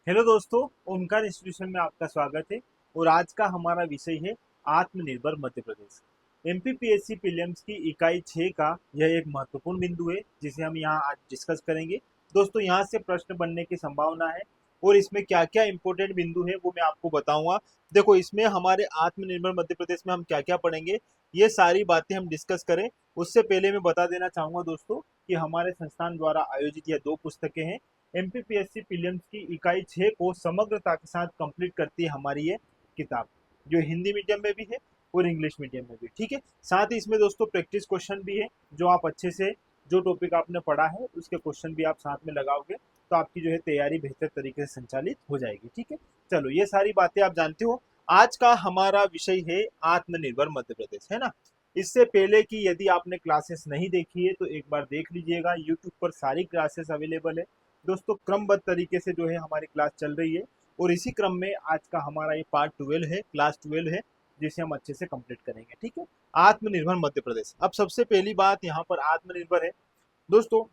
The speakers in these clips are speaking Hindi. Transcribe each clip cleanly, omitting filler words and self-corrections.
हेलो दोस्तों, ओमकार इंस्टीट्यूशन में आपका स्वागत है। और आज का हमारा विषय है आत्मनिर्भर मध्य प्रदेश। एमपीपीएससी प्रीलिम्स की इकाई 6 का यह एक महत्वपूर्ण बिंदु है जिसे हम यहाँ आज डिस्कस करेंगे। दोस्तों, यहाँ से प्रश्न बनने की संभावना है और इसमें क्या क्या इंपॉर्टेंट बिंदु है वो मैं आपको बताऊंगा। देखो, इसमें हमारे आत्मनिर्भर मध्य प्रदेश में हम क्या क्या पढ़ेंगे, ये सारी बातें हम डिस्कस करें उससे पहले मैं बता देना चाहूंगा दोस्तों कि हमारे संस्थान द्वारा आयोजित यह 2 पुस्तकें हैं। एमपीपीएससी प्रीलिम्स की इकाई 6 को समग्रता के साथ कंप्लीट करती है हमारी ये किताब, जो हिंदी मीडियम में भी है और इंग्लिश मीडियम में भी। ठीक है, साथ ही इसमें दोस्तों प्रैक्टिस क्वेश्चन भी है, जो आप अच्छे से जो टॉपिक आपने पढ़ा है उसके क्वेश्चन भी आप साथ में लगाओगे तो आपकी जो है तैयारी बेहतर तरीके से संचालित हो जाएगी। ठीक है, चलो ये सारी बातें आप जानते हो। आज का हमारा विषय है आत्मनिर्भर मध्य प्रदेश, है ना। इससे पहले कि यदि आपने क्लासेस नहीं देखी है तो एक बार देख लीजिएगा, यूट्यूब पर सारी क्लासेस अवेलेबल है दोस्तों। क्रमबद्ध तरीके से जो है हमारी क्लास चल रही है और इसी क्रम में आज का हमारा ये पार्ट 12 है, क्लास 12 है, जिसे हम अच्छे से कंप्लीट करेंगे। ठीक है, आत्मनिर्भर मध्य प्रदेश। अब सबसे पहली बात यहाँ पर आत्मनिर्भर है दोस्तों।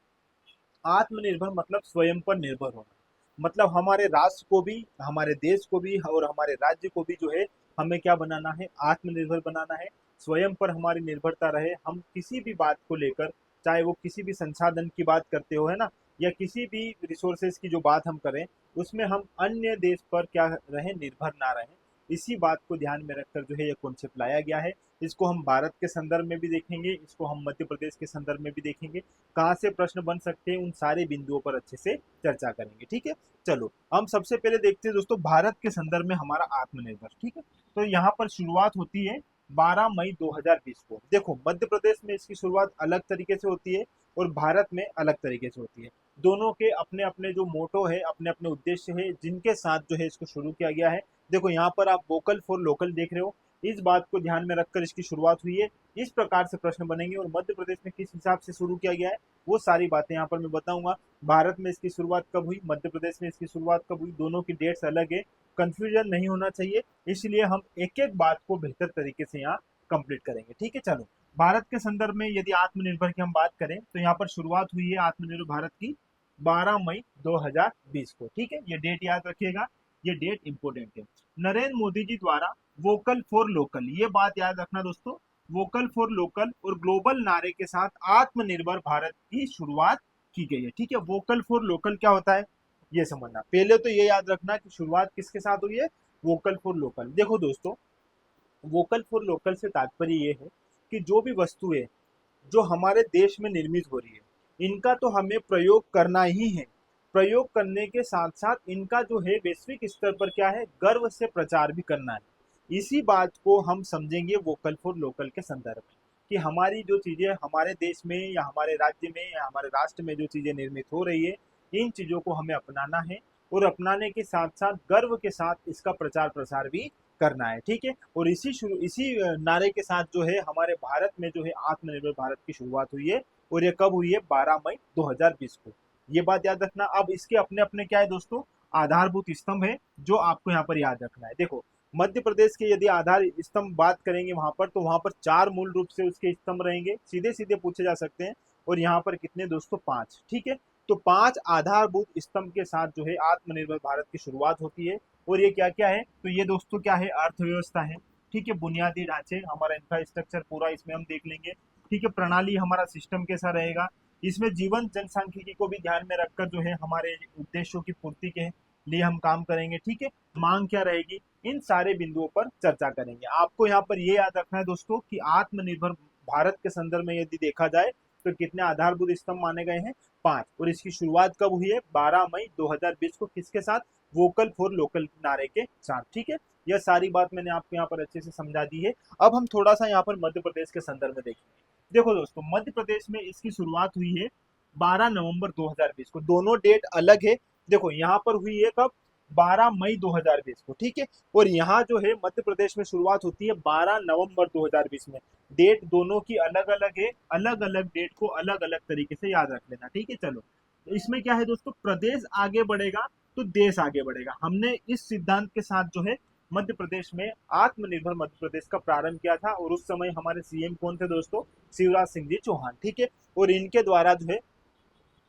आत्मनिर्भर मतलब स्वयं पर निर्भर होना, मतलब हमारे राष्ट्र को भी, हमारे देश को भी और हमारे राज्य को भी जो है हमें क्या बनाना है, आत्मनिर्भर बनाना है। स्वयं पर हमारी निर्भरता रहे, हम किसी भी बात को लेकर, चाहे वो किसी भी संसाधन की बात करते हो, है ना, या किसी भी रिसोर्सेज की जो बात हम करें उसमें हम अन्य देश पर क्या रहें, निर्भर ना रहें। इसी बात को ध्यान में रखकर जो है ये कॉन्सेप्ट लाया गया है। इसको हम भारत के संदर्भ में भी देखेंगे, इसको हम मध्य प्रदेश के संदर्भ में भी देखेंगे, कहाँ से प्रश्न बन सकते हैं उन सारे बिंदुओं पर अच्छे से चर्चा करेंगे। ठीक है, चलो हम सबसे पहले देखते हैं दोस्तों भारत के संदर्भ में हमारा आत्मनिर्भर। ठीक है, तो यहाँ पर शुरुआत होती है 12 मई 2020 को। देखो, मध्य प्रदेश में इसकी शुरुआत अलग तरीके से होती है और भारत में अलग तरीके से होती है। दोनों के अपने अपने जो मोटो है, अपने अपने उद्देश्य है, जिनके साथ जो है इसको शुरू किया गया है। देखो, यहाँ पर आप वोकल फॉर लोकल देख रहे हो, इस बात को ध्यान में रखकर इसकी शुरुआत हुई है। इस प्रकार से प्रश्न बनेंगे और मध्य प्रदेश में किस हिसाब से शुरू किया गया है वो सारी बातें यहाँ पर मैं बताऊंगा। भारत में इसकी शुरुआत कब हुई, मध्य प्रदेश में इसकी शुरुआत कब हुई, दोनों की डेट्स अलग है, कंफ्यूजन नहीं होना चाहिए। इसलिए हम एक एक बात को बेहतर तरीके से यहाँ कंप्लीट करेंगे। ठीक है, चलो भारत के संदर्भ में यदि आत्मनिर्भर की हम बात करें तो यहाँ पर शुरुआत हुई है आत्मनिर्भर भारत की 12 मई 2020 को। ठीक है, ये डेट याद रखिएगा, ये डेट इंपोर्टेंट है। नरेंद्र मोदी जी द्वारा वोकल फॉर लोकल, ये बात याद रखना दोस्तों, वोकल फॉर लोकल और ग्लोबल नारे के साथ आत्मनिर्भर भारत की शुरुआत की गई है। ठीक है, वोकल फॉर लोकल क्या होता है ये समझना, पहले तो ये याद रखना कि शुरुआत किसके साथ हुई है, वोकल फॉर लोकल। देखो दोस्तों, वोकल फॉर लोकल से तात्पर्य ये है कि जो भी वस्तुएं जो हमारे देश में निर्मित हो रही है इनका तो हमें प्रयोग करना ही है। प्रयोग करने के साथ साथ इनका जो है वैश्विक स्तर पर क्या है, गर्व से प्रचार भी करना है। इसी बात को हम समझेंगे वोकल फॉर लोकल के संदर्भ में, कि हमारी जो चीजें हमारे देश में या हमारे राज्य में या हमारे राष्ट्र में जो चीजें निर्मित हो रही है इन चीजों को हमें अपनाना है और अपनाने के साथ साथ गर्व के साथ इसका प्रचार प्रसार भी करना है। ठीक है, और इसी नारे के साथ जो है हमारे भारत में जो है आत्मनिर्भर भारत की शुरुआत हुई है और ये कब हुई है, 12 मई 2020 को। ये बात याद रखना। अब इसके अपने अपने क्या है दोस्तों, आधारभूत स्तंभ है जो आपको यहाँ पर याद रखना है। देखो, मध्य प्रदेश के यदि आधार स्तंभ बात करेंगे वहां पर, तो वहां पर 4 मूल रूप से उसके स्तंभ रहेंगे, सीधे सीधे पूछे जा सकते हैं। और यहाँ पर कितने दोस्तों, 5। ठीक है, तो 5 आधारभूत स्तंभ के साथ जो है आत्मनिर्भर भारत की शुरुआत होती है। और ये क्या क्या है, तो ये दोस्तों क्या है, अर्थव्यवस्था है। ठीक है, बुनियादी ढांचे, हमारा इंफ्रास्ट्रक्चर पूरा इसमें हम देख लेंगे। ठीक है, प्रणाली, हमारा सिस्टम कैसा रहेगा, इसमें जीवन जनसांख्यिकी को भी ध्यान में रखकर जो है हमारे उद्देश्यों की पूर्ति के लिए हम काम करेंगे। ठीक है, मांग क्या रहेगी, इन सारे बिंदुओं पर चर्चा करेंगे। आपको यहाँ पर ये याद रखना है दोस्तों कि आत्मनिर्भर भारत के संदर्भ में यदि देखा जाए तो कितने आधारभूत स्तंभ माने गए हैं, 5। और इसकी शुरुआत कब हुई है, 12 मई 2020 को, किसके साथ, वोकल फॉर लोकल नारे के साथ। ठीक है, यह सारी बात मैंने आपको यहाँ पर अच्छे से समझा दी है। अब हम थोड़ा सा यहाँ पर मध्य प्रदेश के संदर्भ में देखेंगे। देखो दोस्तों, मध्य प्रदेश में इसकी शुरुआत हुई है 12 नवंबर 2020 को, दोनों डेट अलग है। देखो, यहाँ पर हुई है कब, 12 मई 2020 को। ठीक है, और यहाँ जो है मध्य प्रदेश में शुरुआत होती है 12 नवंबर 2020 में। डेट दोनों की अलग अलग है, अलग अलग डेट को अलग अलग तरीके से याद रख लेना। ठीक है, चलो इसमें क्या है दोस्तों, प्रदेश आगे बढ़ेगा तो देश आगे बढ़ेगा। हमने इस सिद्धांत के साथ जो है मध्य प्रदेश में आत्मनिर्भर मध्य प्रदेश का प्रारंभ किया था और उस समय हमारे सीएम कौन थे दोस्तों, शिवराज सिंह जी चौहान। ठीक है, और इनके द्वारा जो है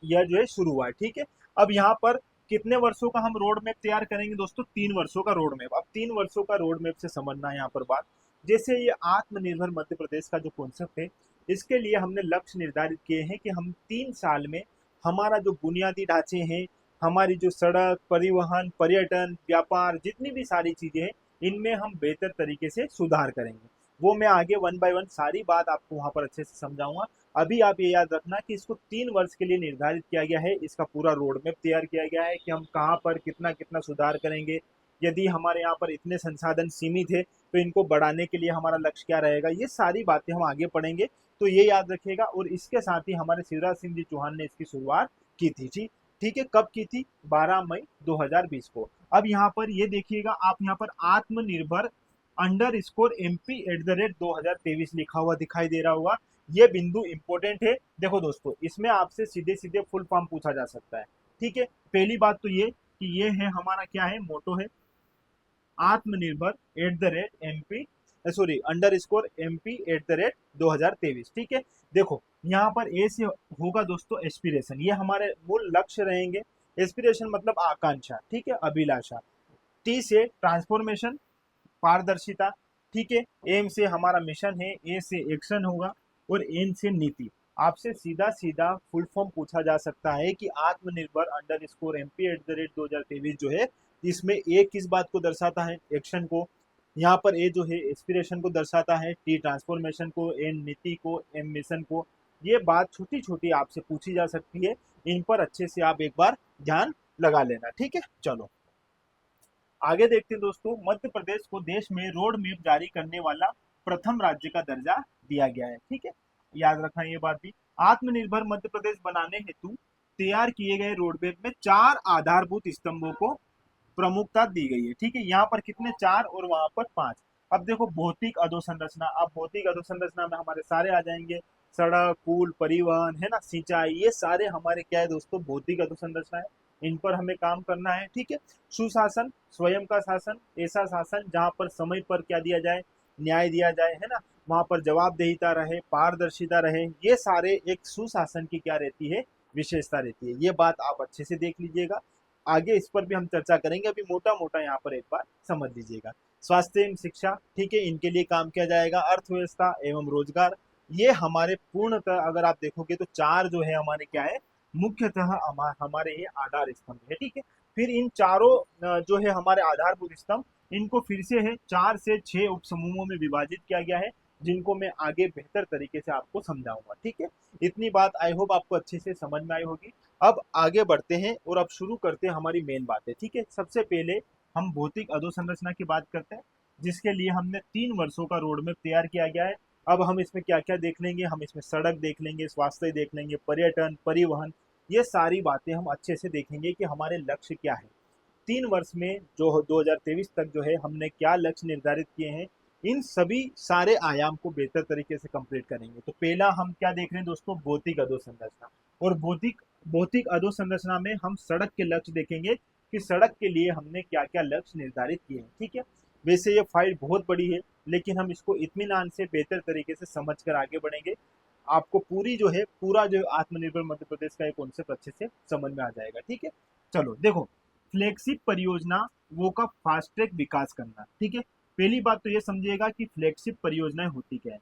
यह जो है शुरू हुआ है। ठीक है, अब यहाँ पर कितने वर्षों का हम रोड मैप तैयार करेंगे दोस्तों? 3 वर्षों का रोड मैप। अब 3 वर्षों का रोड मैप से समझना है यहाँ पर बात। जैसे ये आत्मनिर्भर मध्य प्रदेश का जो कॉन्सेप्ट है, इसके लिए हमने लक्ष्य निर्धारित किए हैं कि हम 3 साल में हमारा जो बुनियादी ढांचे हैं, हमारी जो सड़क, परिवहन, पर्यटन, व्यापार, जितनी भी सारी चीजें हैं, इनमें हम बेहतर तरीके से सुधार करेंगे। वो मैं आगे 1 बाय 1 सारी बात आपको वहां पर अच्छे से समझाऊंगा। अभी आप ये याद रखना कि इसको 3 वर्ष के लिए निर्धारित किया गया है, इसका पूरा रोड मैप तैयार किया गया है कि हम कहाँ पर कितना कितना सुधार करेंगे। यदि हमारे यहाँ पर इतने संसाधन सीमित है तो इनको बढ़ाने के लिए हमारा लक्ष्य क्या रहेगा, ये सारी बातें हम आगे पढ़ेंगे। तो ये याद रखिएगा। और इसके साथ ही हमारे शिवराज सिंह जी चौहान ने इसकी शुरुआत की थी जी। ठीक है, कब की थी? 12 मई 2020 को। अब यहाँ पर ये देखिएगा, आप यहाँ पर आत्मनिर्भर _MP@2023 लिखा हुआ दिखाई दे रहा होगा। ये बिंदु इंपॉर्टेंट है। देखो दोस्तों, इसमें आपसे सीधे सीधे फुल फॉर्म पूछा जा सकता है। ठीक है, पहली बात तो ये कि ये है हमारा क्या है, मोटो है, आत्मनिर्भर @MP _MP@2023। ठीक है, देखो यहाँ पर ए से होगा दोस्तों एस्पिरेशन, ये हमारे मूल लक्ष्य रहेंगे। एस्पिरेशन मतलब आकांक्षा, ठीक है, अभिलाषा। टी से ट्रांसफॉर्मेशन, पारदर्शिता। ठीक है, एम से हमारा मिशन है, ए से एक्शन होगा, और एन से नीति। आपसे सीधा सीधा फुल फॉर्म पूछा जा सकता है कि आत्मनिर्भर _MP@2023 जो है, इसमें ए किस बात को दर्शाता है? एक्शन को। यहाँ पर ए जो है एस्पिरेशन को दर्शाता है, टी ट्रांसफॉर्मेशन को, एन नीति को, एम मिशन को। ये बात छोटी छोटी आपसे पूछी जा सकती है, इन पर अच्छे से आप एक बार ध्यान लगा लेना। ठीक है, चलो आगे देखते हैं दोस्तों। मध्य प्रदेश को देश में रोड मैप जारी करने वाला प्रथम राज्य का दर्जा दिया गया है। ठीक है, याद रखना ये बात भी। आत्मनिर्भर मध्य प्रदेश बनाने हेतु तैयार किए गए रोड मैप में 4 आधारभूत स्तंभों को प्रमुखता दी गई है। ठीक है, यहाँ पर कितने? 4 और वहां पर 5। अब देखो भौतिक अधोसंरचना, अब भौतिक अधोसंरचना में हमारे सारे आ जाएंगे, सड़क, पुल, परिवहन, है ना, सिंचाई, ये सारे हमारे क्या है दोस्तों? भौतिक अधोसंरचना है। इन पर हमें काम करना है। ठीक है, सुशासन, स्वयं का शासन, ऐसा शासन जहां पर समय पर क्या दिया जाए? न्याय दिया जाए, है ना, वहां पर जवाबदेहिता रहे, पारदर्शिता रहे, ये सारे एक सुशासन की क्या रहती है? विशेषता रहती है। ये बात आप अच्छे से देख लीजिएगा, आगे इस पर भी हम चर्चा करेंगे, अभी मोटा मोटा यहाँ पर एक बार समझ लीजिएगा। स्वास्थ्य एवं शिक्षा, ठीक है, इनके लिए काम किया जाएगा। अर्थव्यवस्था एवं रोजगार, ये हमारे पूर्णतः अगर आप देखोगे तो 4 जो है हमारे क्या है? मुख्यतः हमारे ये आधार स्तंभ है। ठीक है, फिर इन चारों जो है हमारे आधारभूत स्तंभ, इनको फिर से है 4 से 6 उप समूहों में विभाजित किया गया है, जिनको मैं आगे बेहतर तरीके से आपको समझाऊंगा। ठीक है, इतनी बात आई होप आपको अच्छे से समझ में आई होगी। अब आगे बढ़ते हैं और अब शुरू करते हैं हमारी मेन बातें। ठीक है, सबसे पहले हम भौतिक अधोसंरचना की बात करते हैं, जिसके लिए हमने 3 वर्षों का रोड मैप तैयार किया गया है। अब हम इसमें क्या क्या देख लेंगे? हम इसमें सड़क देख लेंगे, स्वास्थ्य देख लेंगे, पर्यटन, परिवहन, ये सारी बातें हम अच्छे से देखेंगे कि हमारे लक्ष्य क्या है 3 वर्ष में, जो 2023 तक जो है हमने क्या लक्ष्य निर्धारित किए हैं, इन सभी सारे आयाम को बेहतर तरीके से कंप्लीट करेंगे। तो पहला हम क्या देख रहे हैं दोस्तों? भौतिक अधोसंरचना। और भौतिक भौतिक अधोसंरचना में हम सड़क के लक्ष्य देखेंगे कि सड़क के लिए हमने क्या क्या लक्ष्य निर्धारित किए हैं। ठीक है, वैसे ये फाइल बहुत बड़ी है, लेकिन हम इसको इत्मीनान से बेहतर तरीके से समझ कर आगे बढ़ेंगे। आपको पूरी जो है पूरा जो आत्मनिर्भर मध्य प्रदेश का एक कॉन्सेप्ट अच्छे से समझ में आ जाएगा। ठीक है, चलो देखो, फ्लैगशिप परियोजना वो का फास्ट ट्रैक विकास करना। ठीक है, पहली बात तो ये समझिएगा कि फ्लैगशिप परियोजनाएं होती क्या है।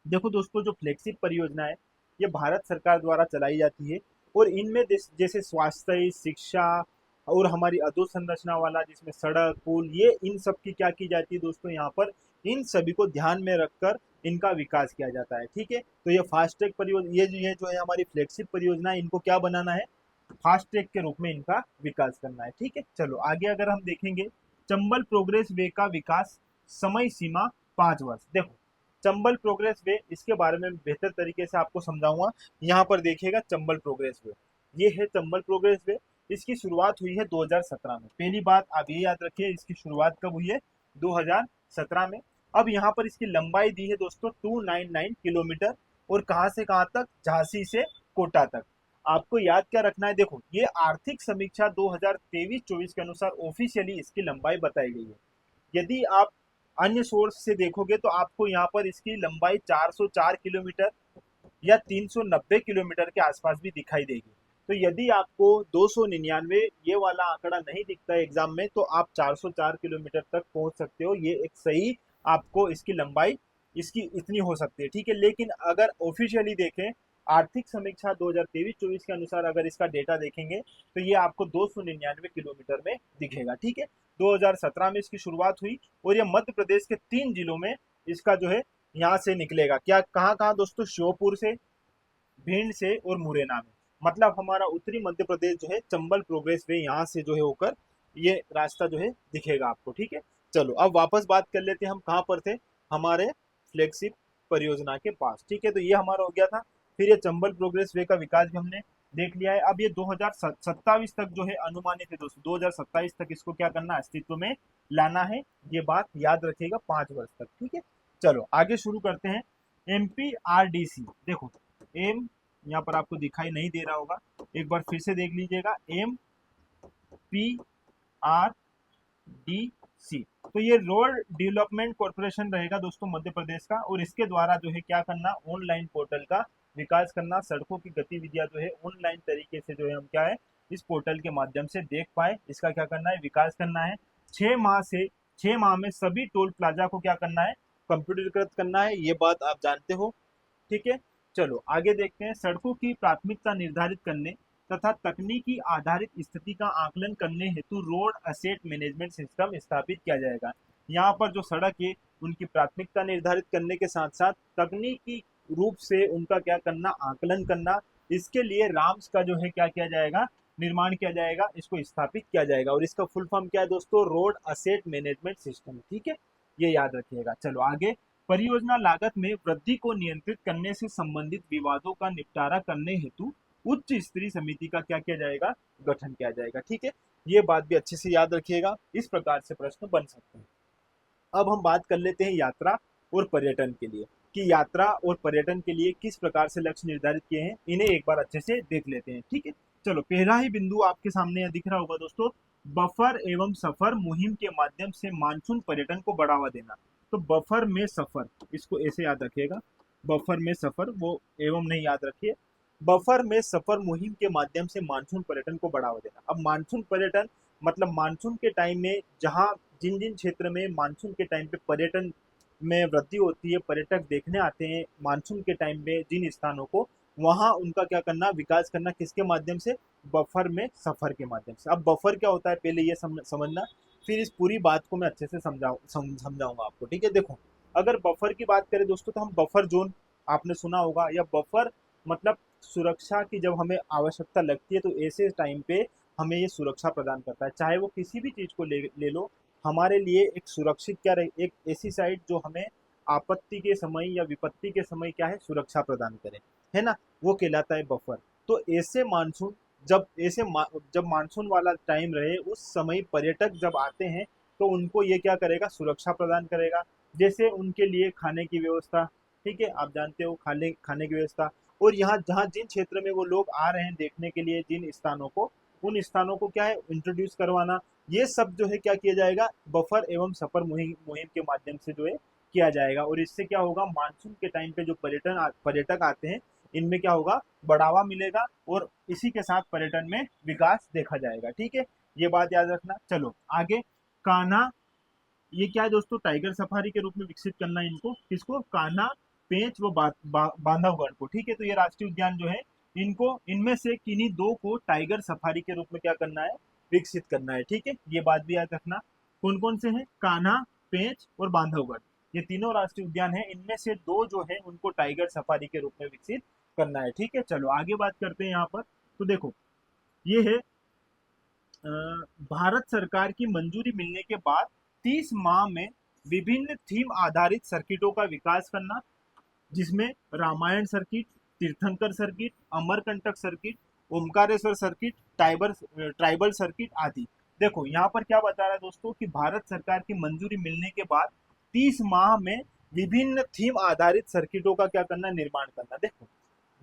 देखो दोस्तों, जो फ्लैगशिप परियोजना है, ये भारत सरकार द्वारा चलाई जाती है, और इनमें जैसे स्वास्थ्य, शिक्षा और हमारी अधोसंरचना वाला जिसमें सड़क, पुल, ये इन सब की क्या की जाती है दोस्तों? यहाँ पर इन सभी को ध्यान में रखकर इनका विकास किया जाता है। ठीक है, तो ये फास्ट ट्रैक परियोजना, ये जो है हमारी फ्लैगशिप परियोजना, इनको क्या बनाना है? फास्ट ट्रैक के रूप में इनका विकास करना है। ठीक है, चलो आगे अगर हम देखेंगे, चंबल प्रोग्रेस वे का विकास, समय सीमा 5 वर्ष। देखो चंबल प्रोग्रेस वे, इसके बारे में बेहतर तरीके से आपको समझाऊंगा। यहाँ पर देखिएगा चंबल प्रोग्रेस वे, ये है चंबल प्रोग्रेस वे। इसकी शुरुआत हुई है 2017 में। पहली बात आप ये याद रखिए, इसकी शुरुआत कब हुई है? 2017 में। अब यहाँ पर इसकी लंबाई दी है दोस्तों 299 किलोमीटर, और कहाँ से कहाँ तक? झांसी से कोटा तक। आपको याद क्या रखना है? देखो, ये आर्थिक समीक्षा 2023-24 के अनुसार ऑफिशियली इसकी लंबाई बताई गई है। यदि आप अन्य सोर्स से देखोगे तो आपको यहाँ पर इसकी लंबाई 404 किलोमीटर या 390 किलोमीटर के आसपास भी दिखाई देगी। तो यदि आपको 299 ये वाला आंकड़ा नहीं दिखता है एग्जाम में, तो आप 404 किलोमीटर तक पहुंच सकते हो। ये एक सही आपको इसकी लंबाई इसकी इतनी हो सकती है, ठीक है। लेकिन अगर ऑफिशियली देखें, आर्थिक समीक्षा 2023-24 के अनुसार अगर इसका डेटा देखेंगे तो ये आपको 299 किलोमीटर में दिखेगा, ठीक है। 2017 में इसकी शुरुआत हुई और ये मध्य प्रदेश के 3 जिलों में इसका जो है यहाँ से निकलेगा। क्या कहाँ कहाँ दोस्तों? श्योपुर से, भिंड से और मुरैना में। मतलब हमारा उत्तरी मध्य प्रदेश जो है चंबल प्रोग्रेस वे यहाँ से जो है होकर ये रास्ता जो है दिखेगा आपको, ठीक है। चलो अब वापस बात कर लेते हैं, हम कहाँ पर थे? हमारे फ्लैगशिप परियोजना के पास, ठीक है। तो ये हमारा हो गया था। फिर ये चंबल प्रोग्रेस वे का विकास भी हमने देख लिया है। अब ये 2027 तक जो है अनुमानित है दोस्तों, 2027 तक इसको क्या करना है? अस्तित्व में लाना है। ये बात याद रखिएगा, 5 वर्ष तक, ठीक है। चलो आगे शुरू करते हैं। MPRDC, देखो एम यहाँ पर आपको दिखाई नहीं दे रहा होगा, एक बार फिर से देख लीजिएगा। MPRDC, तो ये रोड डेवलपमेंट कॉरपोरेशन रहेगा दोस्तों मध्य प्रदेश का, और इसके द्वारा जो है क्या करना? ऑनलाइन पोर्टल का विकास करना। सड़कों की गतिविधियां जो है ऑनलाइन तरीके से जो है हम क्या है इस पोर्टल के माध्यम से देख पाए, इसका क्या करना है? विकास करना है। 6 माह में सभी टोल प्लाजा को क्या करना है? कंप्यूटरीकृत करना है। ये बात आप जानते हो, ठीक है। चलो आगे देखते हैं। सड़कों की प्राथमिकता निर्धारित करने तथा तकनीकी आधारित स्थिति का आकलन करने हेतु रोड असेट मैनेजमेंट सिस्टम स्थापित किया जाएगा। यहाँ पर जो सड़क है उनकी प्राथमिकता निर्धारित करने के साथ साथ तकनीकी रूप से उनका क्या करना? आकलन करना। इसके लिए राम्स का जो है क्या किया जाएगा? निर्माण किया जाएगा, इसको स्थापित किया जाएगा। और इसका फुल फॉर्म क्या है दोस्तों? रोड असेट मैनेजमेंट सिस्टम, ठीक है। ये याद रखिएगा। चलो आगे। परियोजना लागत में वृद्धि को नियंत्रित करने से संबंधित विवादों का निपटारा करने हेतु उच्च स्तरीय समिति का क्या किया जाएगा? गठन किया जाएगा, ठीक है। ये बात भी अच्छे से याद रखिएगा, इस प्रकार से प्रश्न बन सकते हैं। अब हम बात कर लेते हैं यात्रा और पर्यटन के लिए, कि यात्रा और पर्यटन के लिए किस प्रकार से लक्ष्य निर्धारित किए हैं, इन्हें एक बार अच्छे से देख लेते हैं, ठीक है। चलो पहला ही बिंदु आपके सामने दिख रहा होगा दोस्तों, बफर एवं सफर मुहिम के माध्यम से मानसून पर्यटन को बढ़ावा देना। तो बफर में सफर, इसको ऐसे याद रखिएगा, बफर में सफर, वो एवं नहीं याद रखिए। बफर में सफर मुहिम के माध्यम से मानसून पर्यटन को बढ़ावा देना। अब मानसून पर्यटन मतलब मानसून के टाइम में जहाँ जिन जिन क्षेत्र में मानसून के टाइम पे पर्यटन में वृद्धि होती है, पर्यटक देखने आते हैं मानसून के टाइम में जिन स्थानों को, वहाँ उनका क्या करना? विकास करना। किसके माध्यम से? बफर में सफर के माध्यम से। अब बफर क्या होता है पहले ये समझना, फिर इस पूरी बात को मैं अच्छे से समझाऊंगा आपको, ठीक है। देखो अगर बफर की बात करें दोस्तों, तो हम बफर जोन आपने सुना होगा, या बफर मतलब सुरक्षा की जब हमें आवश्यकता लगती है तो ऐसे टाइम पे हमें ये सुरक्षा प्रदान करता है। चाहे वो किसी भी चीज को ले लो, हमारे लिए एक सुरक्षित क्या रहे, एक ऐसी साइट जो हमें आपत्ति के समय या विपत्ति के समय क्या है? सुरक्षा प्रदान करे, है ना, वो कहलाता है बफर। तो ऐसे मानसून जब मानसून वाला टाइम रहे उस समय पर्यटक जब आते हैं तो उनको ये क्या करेगा? सुरक्षा प्रदान करेगा। जैसे उनके लिए खाने की व्यवस्था, ठीक है, आप जानते हो खाने की व्यवस्था। और यहाँ जहाँ जिन क्षेत्र में वो लोग आ रहे हैं देखने के लिए जिन स्थानों को, उन स्थानों को क्या है? इंट्रोड्यूस करवाना। ये सब जो है क्या किया जाएगा? बफर एवं सफर मुहिम के माध्यम से जो है किया जाएगा। और इससे क्या होगा? मानसून के टाइम पे जो पर्यटक आते हैं इनमें क्या होगा? बढ़ावा मिलेगा और इसी के साथ पर्यटन में विकास देखा जाएगा, ठीक है। ये बात याद रखना। चलो आगे। कान्हा, ये क्या है दोस्तों? टाइगर सफारी के रूप में विकसित करना है इनको। किसको? कान्हा, पेंच व बांधवगढ़ को, ठीक है। तो ये राष्ट्रीय उद्यान जो है इनको, इनमें से किन्हीं दो को टाइगर सफारी के रूप में क्या करना है? विकसित करना है, ठीक है। ये बात भी याद रखना। कौन कौन से हैं? कान्हा, पेंच और बांधवगढ़, ये तीनों राष्ट्रीय उद्यान है। इनमें से दो जो है उनको टाइगर सफारी के रूप में विकसित करना है, ठीक है। चलो आगे बात करते हैं यहाँ पर। तो देखो ये है भारत सरकार की मंजूरी मिलने के बाद 30 माह में विभिन्न थीम आधारित सर्किटों का विकास करना, जिसमें रामायण सर्किट, तीर्थंकर circuit, Amarkantak circuit, Omkareshwar circuit, tribal circuit आदि। देखो यहाँ पर क्या बता रहा है दोस्तों, कि भारत सरकार की मंजूरी मिलने के बाद 30 माह में विभिन्न थीम आधारित सर्किटों का क्या करना? निर्माण करना। देखो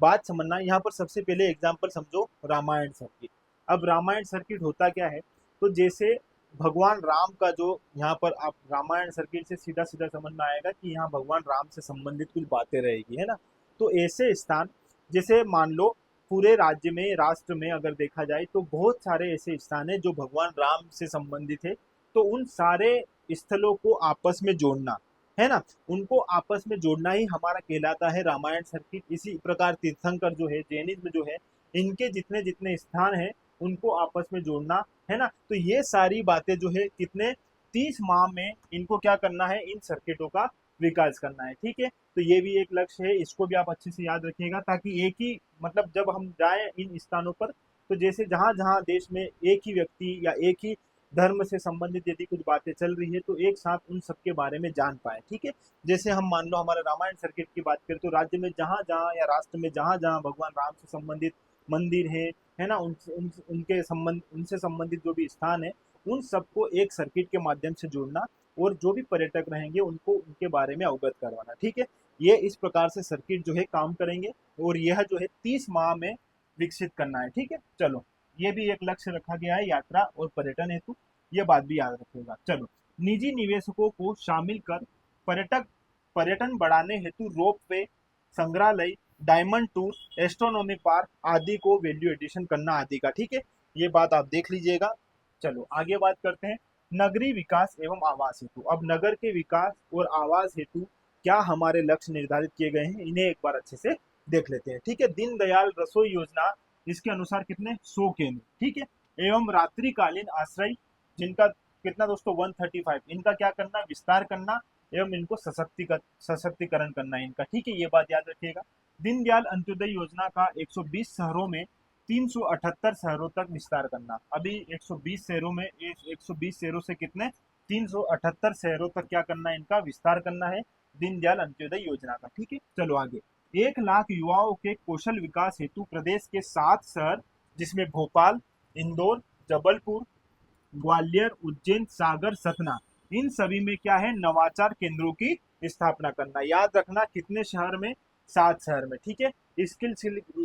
बात समझना, यहाँ पर सबसे पहले एग्जाम्पल समझो रामायण सर्किट। अब रामायण सर्किट होता क्या है? तो जैसे भगवान राम का जो यहाँ पर आप रामायण सर्किट से सीधा सीधा समझ में आएगा कि यहाँ भगवान राम से संबंधित कुछ बातें रहेगी, है ना। तो ऐसे स्थान, जैसे मान लो पूरे राज्य में, राष्ट्र में अगर देखा जाए तो बहुत सारे ऐसे स्थान है जो भगवान राम से संबंधित है। तो उन सारे स्थलों को आपस में जोड़ना, है ना, उनको आपस में जोड़ना ही हमारा कहलाता है रामायण सर्किट। इसी प्रकार तीर्थंकर जो है, जैनिज्म जो है, इनके जितने जितने स्थान है उनको आपस में जोड़ना, है ना। तो ये सारी बातें जो है कितने 30 माह में इनको क्या करना है, इन सर्किटों का विकास करना है, ठीक है। तो ये भी एक लक्ष्य है, इसको भी आप अच्छे से याद रखिएगा, ताकि एक ही मतलब जब हम जाएं इन स्थानों पर, तो जैसे जहां जहां देश में एक ही व्यक्ति या एक ही धर्म से संबंधित यदि कुछ बातें चल रही है तो एक साथ उन सबके बारे में जान पाए, ठीक है। जैसे हम मान लो हमारे रामायण सर्किट की बात करें तो राज्य में जहां जहां या राष्ट्र में जहां जहां भगवान राम से संबंधित मंदिर है ना, उनके संबंध, उनसे संबंधित जो भी स्थान है, उन सबको एक सर्किट के माध्यम से जोड़ना, और जो भी पर्यटक रहेंगे उनको उनके बारे में अवगत करवाना, ठीक है। ये इस प्रकार से सर्किट जो है काम करेंगे, और यह जो है 30 माह में विकसित करना है, ठीक है। चलो, ये भी एक लक्ष्य रखा गया है यात्रा और पर्यटन हेतु, ये बात भी याद रखिएगा। चलो, निजी निवेशकों को शामिल कर पर्यटक पर्यटन बढ़ाने हेतु रोप वे, संग्रहालय, डायमंड टूर, एस्ट्रोनॉमी पार्क आदि को वैल्यू एडिशन करना आदि का, ठीक है। ये बात आप देख लीजिएगा। चलो आगे बात करते हैं नगरीय विकास एवं आवास हेतु। अब नगर के विकास और आवास हेतु क्या हमारे लक्ष्य निर्धारित किए गए हैं, इन्हें एक बार अच्छे से देख लेते हैं, ठीक है। दीनदयाल रसोई योजना, इसके अनुसार कितने 100 केंद्र, ठीक है। एवं रात्रिकालीन आश्रय, जिनका कितना दोस्तों 135, इनका क्या करना, विस्तार करना एवं इनको सशक्तिकरण करना है इनका, ठीक है। ये बात याद रखिएगा। दीनदयाल अंत्योदय योजना का 120 शहरों में 378 शहरों तक विस्तार करना। अभी 120 शहरों में, 120 शहरों से कितने 378 शहरों तक क्या करना है, इनका विस्तार करना है दीनदयाल अंत्योदय योजना का, ठीक है। चलो आगे, 1 लाख युवाओं के कौशल विकास हेतु प्रदेश के 7 शहर, जिसमें भोपाल, इंदौर, जबलपुर, ग्वालियर, उज्जैन, सागर, सतना, इन सभी में क्या है, नवाचार केंद्रों की स्थापना करना। याद रखना कितने शहर में, 7 शहर में, ठीक है। स्किल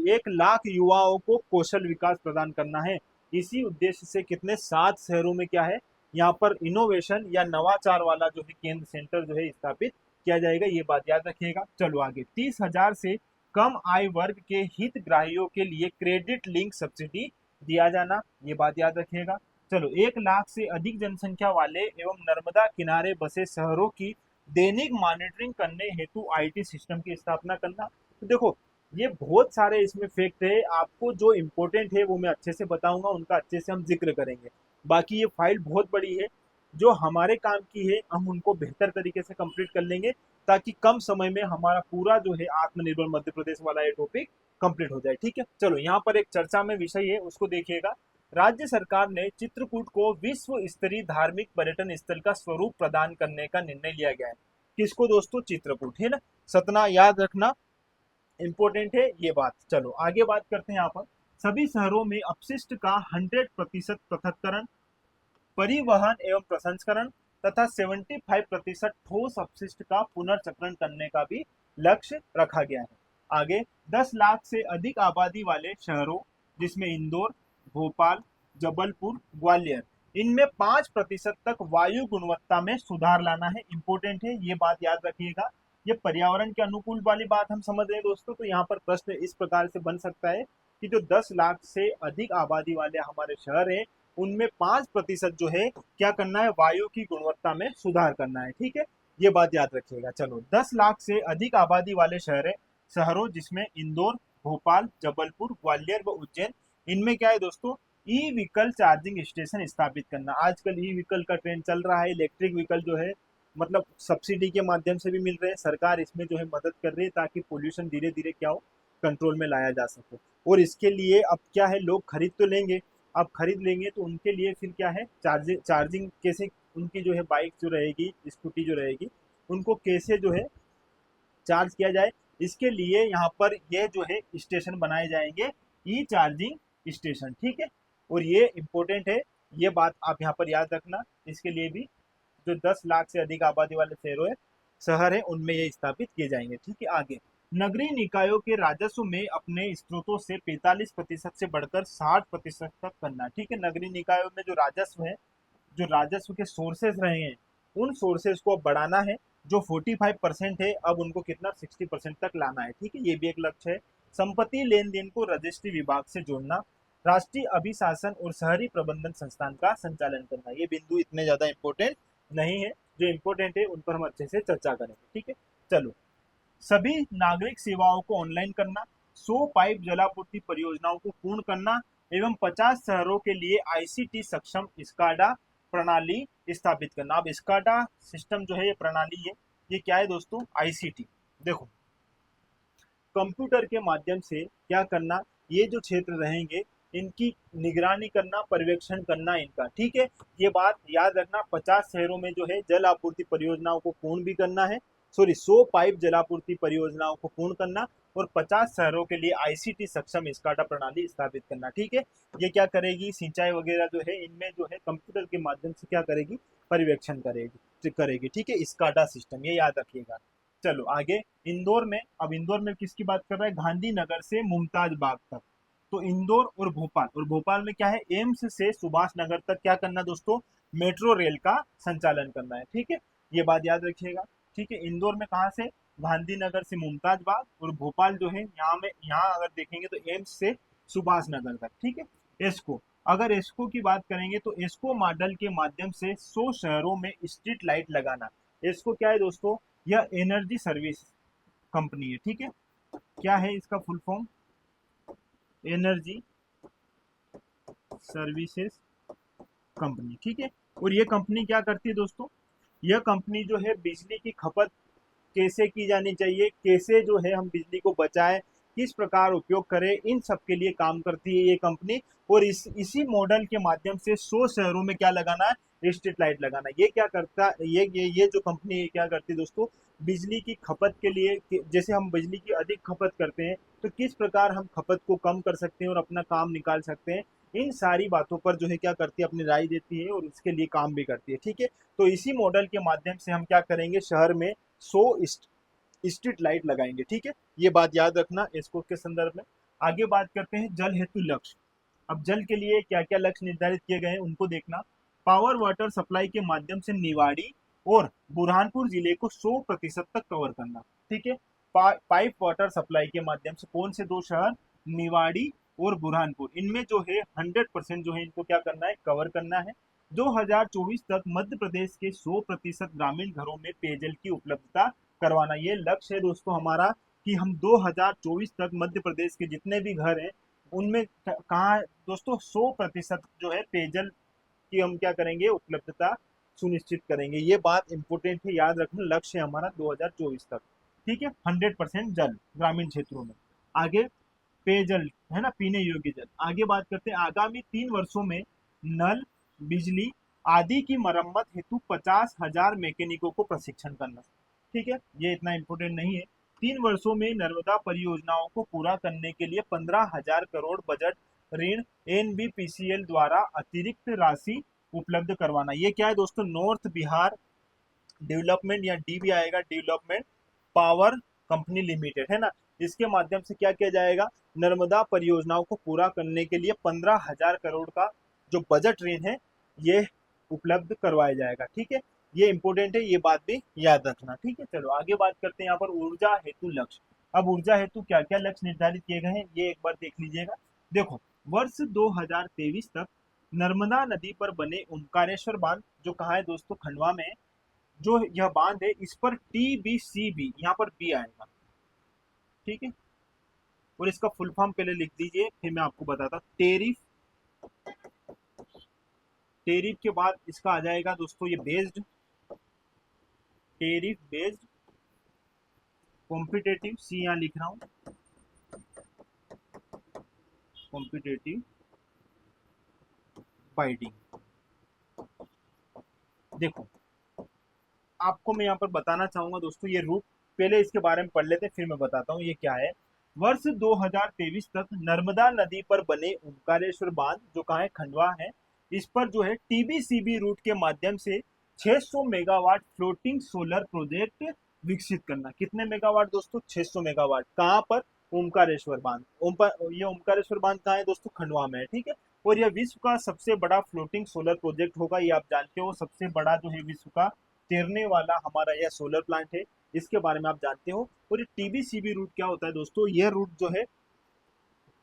1 लाख युवाओं को कौशल विकास प्रदान करना है। इसी उद्देश्य से कितने 7 शहरों में क्या है, यहाँ पर इनोवेशन या नवाचार वाला जो है केंद्र सेंटर जो है स्थापित किया जाएगा, ये बात याद रखिएगा। चलो आगे, 30,000 से कम आय वर्ग के हितग्राहियों के लिए क्रेडिट लिंक सब्सिडी दिया जाना, ये बात याद रखिएगा। चलो, 1 लाख से अधिक जनसंख्या वाले एवं नर्मदा किनारे बसे शहरों की दैनिक मॉनिटरिंग करने हेतु आईटी सिस्टम की स्थापना करना। तो देखो, ये बहुत सारे इसमें फैक्ट है, आपको जो इम्पोर्टेंट है वो मैं अच्छे से बताऊंगा, उनका अच्छे से हम जिक्र करेंगे। बाकी ये फाइल बहुत बड़ी है, जो हमारे काम की है हम उनको बेहतर तरीके से कंप्लीट कर लेंगे, ताकि कम समय में हमारा पूरा जो है आत्मनिर्भर मध्य प्रदेश वाला ये टॉपिक कंप्लीट हो जाए, ठीक है। चलो, यहाँ पर एक चर्चा में विषय है, उसको देखिएगा। राज्य सरकार ने चित्रकूट को विश्व स्तरीय धार्मिक पर्यटन स्थल का स्वरूप प्रदान करने का निर्णय लिया गया है। किसको दोस्तों, चित्रकूट, है ना। सतना याद रखना, इंपॉर्टेंट है ये बात। चलो आगे बात करते हैं। यहाँ पर सभी शहरों में अपशिष्ट का 100% पृथक्करण, परिवहन एवं प्रसंस्करण तथा 75% ठोस अपशिष्ट का पुनर्चक्रण करने का भी लक्ष्य रखा गया है। आगे, 10 लाख से अधिक आबादी वाले शहरों, जिसमें इंदौर, भोपाल, जबलपुर, ग्वालियर, इनमें 5% तक वायु गुणवत्ता में सुधार लाना है। इंपॉर्टेंट है, ये बात याद रखिएगा। ये पर्यावरण के अनुकूल वाली बात हम समझ रहे हैं दोस्तों। तो यहाँ पर प्रश्न इस प्रकार से बन सकता है कि जो 10 लाख से अधिक आबादी वाले हमारे शहर हैं, उनमें 5% जो है क्या करना है, वायु की गुणवत्ता में सुधार करना है, ठीक है। ये बात याद रखिएगा। चलो, 10 लाख से अधिक आबादी वाले शहरों, जिसमें इंदौर, भोपाल, जबलपुर, ग्वालियर व उज्जैन, इनमें क्या है दोस्तों, ई व्हीकल चार्जिंग स्टेशन स्थापित करना। आजकल ई व्हीकल का ट्रेंड चल रहा है, इलेक्ट्रिक व्हीकल जो है मतलब सब्सिडी के माध्यम से भी मिल रहे हैं, सरकार इसमें जो है मदद कर रही है, ताकि पोल्यूशन धीरे धीरे क्या हो, कंट्रोल में लाया जा सके। और इसके लिए अब क्या है, लोग खरीद तो लेंगे, अब खरीद लेंगे तो उनके लिए फिर क्या है, चार्जिंग कैसे, उनकी जो है बाइक जो रहेगी, स्कूटी जो रहेगी, उनको कैसे जो है चार्ज किया जाए, इसके लिए यहाँ पर ये जो है स्टेशन बनाए जाएंगे, ई चार्जिंग स्टेशन, ठीक है। और ये इंपॉर्टेंट है, ये बात आप यहाँ पर याद रखना। इसके लिए भी जो 10 लाख से अधिक आबादी वाले शहर है उनमें ये स्थापित किए जाएंगे, ठीक है। आगे, नगरीय निकायों के राजस्व में अपने स्रोतों से 45% से बढ़कर 60% तक करना, ठीक है। नगरीय निकायों में जो राजस्व है, जो राजस्व के सोर्सेस रहे हैं, उन सोर्सेस को बढ़ाना है। जो 45% है, अब उनको कितना 60% तक लाना है, ठीक है। ये भी एक लक्ष्य है। संपत्ति लेन देन को रजिस्ट्री विभाग से जोड़ना, राष्ट्रीय अभिशासन और शहरी प्रबंधन संस्थान का संचालन करना। ये बिंदु इतने ज्यादा इंपॉर्टेंट नहीं है, जो इंपॉर्टेंट है उन पर हम अच्छे से चर्चा करेंगे। ठीक है, चलो। सभी नागरिक सेवाओं को ऑनलाइन करना, 100 पाइप जलापूर्ति परियोजनाओं को पूर्ण करना एवं 50 शहरों के लिए आईसीटी सक्षम स्काडा प्रणाली स्थापित करना। अब स्काडा सिस्टम जो है, ये प्रणाली है, ये क्या है दोस्तों? आईसीटी। देखो, कंप्यूटर के माध्यम से क्या करना, ये जो क्षेत्र रहेंगे इनकी निगरानी करना, पर्यवेक्षण करना इनका। ठीक है, ये बात याद रखना। 50 शहरों में जो है जल आपूर्ति परियोजनाओं को पूर्ण भी करना है, 100 पाइप जलापूर्ति परियोजनाओं को पूर्ण करना और 50 शहरों के लिए आईसीटी सक्षम स्काडा प्रणाली स्थापित करना। ठीक है, ये क्या करेगी? सिंचाई वगैरह जो है इनमें जो है कंप्यूटर के माध्यम से क्या करेगी? पर्यवेक्षण करेगी। ठीक है, स्काडा सिस्टम, ये याद रखिएगा। चलो आगे, इंदौर में, अब इंदौर में किसकी बात कर रहा है? गांधीनगर से मुमताज बाग तक। तो इंदौर और भोपाल में क्या है? एम्स से सुभाष नगर तक क्या करना दोस्तों? मेट्रो रेल का संचालन करना है। ठीक है, ये बात याद रखिएगा। ठीक है, इंदौर में कहाँ से? गांधीनगर से मुमताज बाग, और भोपाल जो है यहाँ अगर देखेंगे तो एम्स से सुभाष नगर तक। ठीक है, एस्को, अगर एस्को की बात करेंगे तो एस्को मॉडल के माध्यम से 100 शहरों में स्ट्रीट लाइट लगाना। एस्को क्या है दोस्तों? यह एनर्जी सर्विस कंपनी है। ठीक है, क्या है इसका full form? Energy services company. ठीक है, और ये कंपनी क्या करती है दोस्तों? यह कंपनी जो है बिजली की खपत कैसे की जानी चाहिए, कैसे जो है हम बिजली को बचाएं, किस प्रकार उपयोग करें, इन सब के लिए काम करती है ये कंपनी। और इसी मॉडल के माध्यम से 100 शहरों में क्या लगाना है? स्ट्रीट लाइट लगाना। ये क्या करता, ये जो कंपनी है क्या करती है दोस्तों? बिजली की खपत के लिए, जैसे हम बिजली की अधिक खपत करते हैं तो किस प्रकार हम खपत को कम कर सकते हैं और अपना काम निकाल सकते हैं, इन सारी बातों पर जो है क्या करती है? अपनी राय देती है और उसके लिए काम भी करती है। ठीक है, तो इसी मॉडल के माध्यम से हम क्या करेंगे? शहर में 100 स्ट्रीट लाइट लगाएंगे। ठीक है, ये बात याद रखना इसको के संदर्भ में। आगे बात करते हैं जल हेतु लक्ष्य। अब जल के लिए क्या क्या लक्ष्य निर्धारित किए गए हैं उनको देखना। पावर वाटर सप्लाई के माध्यम से निवाड़ी और बुरहानपुर जिले को 100% तक कवर करना। ठीक है, पाइप वाटर सप्लाई के माध्यम से कौन से दो शहर? निवाड़ी और बुरहानपुर, इनमें जो है 100% जो है इनको क्या करना है? कवर करना है। 2024 तक मध्य प्रदेश के 100% ग्रामीण घरों में पेयजल की उपलब्धता करवाना। ये लक्ष्य है दोस्तों हमारा कि हम 2024 तक मध्य प्रदेश के जितने भी घर हैं उनमें कहाँ दोस्तों 100% जो है पेयजल की हम क्या करेंगे? उपलब्धता सुनिश्चित करेंगे। ये बात इंपोर्टेंट है, याद रखना। लक्ष्य है हमारा 2024 तक। ठीक है, 100% जल ग्रामीण क्षेत्रों में। आगे पेयजल है ना, पीने योग्य जल। आगे बात करते हैं, आगामी 3 वर्षों में नल, बिजली आदि की मरम्मत हेतु 50,000 मैकेनिकों को प्रशिक्षण करना। ठीक है, ये इतना इंपोर्टेंट नहीं है। 3 वर्षों में नर्मदा परियोजनाओं को पूरा करने के लिए 15,000 करोड़ बजट ऋण एनबीपीसीएल द्वारा अतिरिक्त राशि उपलब्ध करवाना। ये क्या है दोस्तों? नॉर्थ बिहार डेवलपमेंट या डीबी आएगा, डेवलपमेंट पावर कंपनी लिमिटेड है ना। इसके माध्यम से क्या किया जाएगा? नर्मदा परियोजनाओं को पूरा करने के लिए 15,000 करोड़ का जो बजट ऋण है ये उपलब्ध करवाया जाएगा। ठीक है, ये इंपॉर्टेंट है, ये बात भी याद रखना। ठीक है, चलो आगे बात करते हैं यहाँ पर ऊर्जा हेतु लक्ष्य। अब ऊर्जा हेतु क्या क्या लक्ष्य निर्धारित किए गए हैं ये एक बार देख लीजिएगा। देखो, वर्ष 2023 तक नर्मदा नदी पर बने ओमकारेश्वर बांध, जो कहा है दोस्तों? खंडवा में जो यह बांध है, इस पर TBCB, यहाँ पर बी आएगा। ठीक है, और इसका फुल फॉर्म पहले लिख दीजिए, फिर मैं आपको बताता। टेरिफ के बाद इसका आ जाएगा दोस्तों ये बेस्ड, टेरिफ बेस्ड कॉम्पिटेटिव, सी यहाँ लिख रहा हूं, कॉम्पिटेटिव बाइडिंग। देखो, आपको मैं यहाँ पर बताना चाहूंगा दोस्तों, ये रूट पहले इसके बारे में पढ़ लेते हैं, फिर मैं बताता हूँ ये क्या है। वर्ष 2023 तक नर्मदा नदी पर बने ओमकारेश्वर बांध, जो कहा है? खंडवा है, इस पर जो है TBCB रूट के माध्यम से 600 मेगावाट फ्लोटिंग सोलर प्रोजेक्ट विकसित करना। कितने मेगावाट दोस्तों? 600 मेगावाट। कहाँ पर? ओमकारेश्वर बांध। ये ओमकारेश्वर बांध कहाँ है दोस्तों? खंडवा में है। ठीक है, और यह विश्व का सबसे बड़ा फ्लोटिंग सोलर प्रोजेक्ट होगा। ये आप जानते हो, सबसे बड़ा जो है विश्व का तैरने वाला हमारा यह सोलर प्लांट है। इसके बारे में आप जानते हो। और ये टीबीसीबी रूट क्या होता है दोस्तों, ये रूट जो है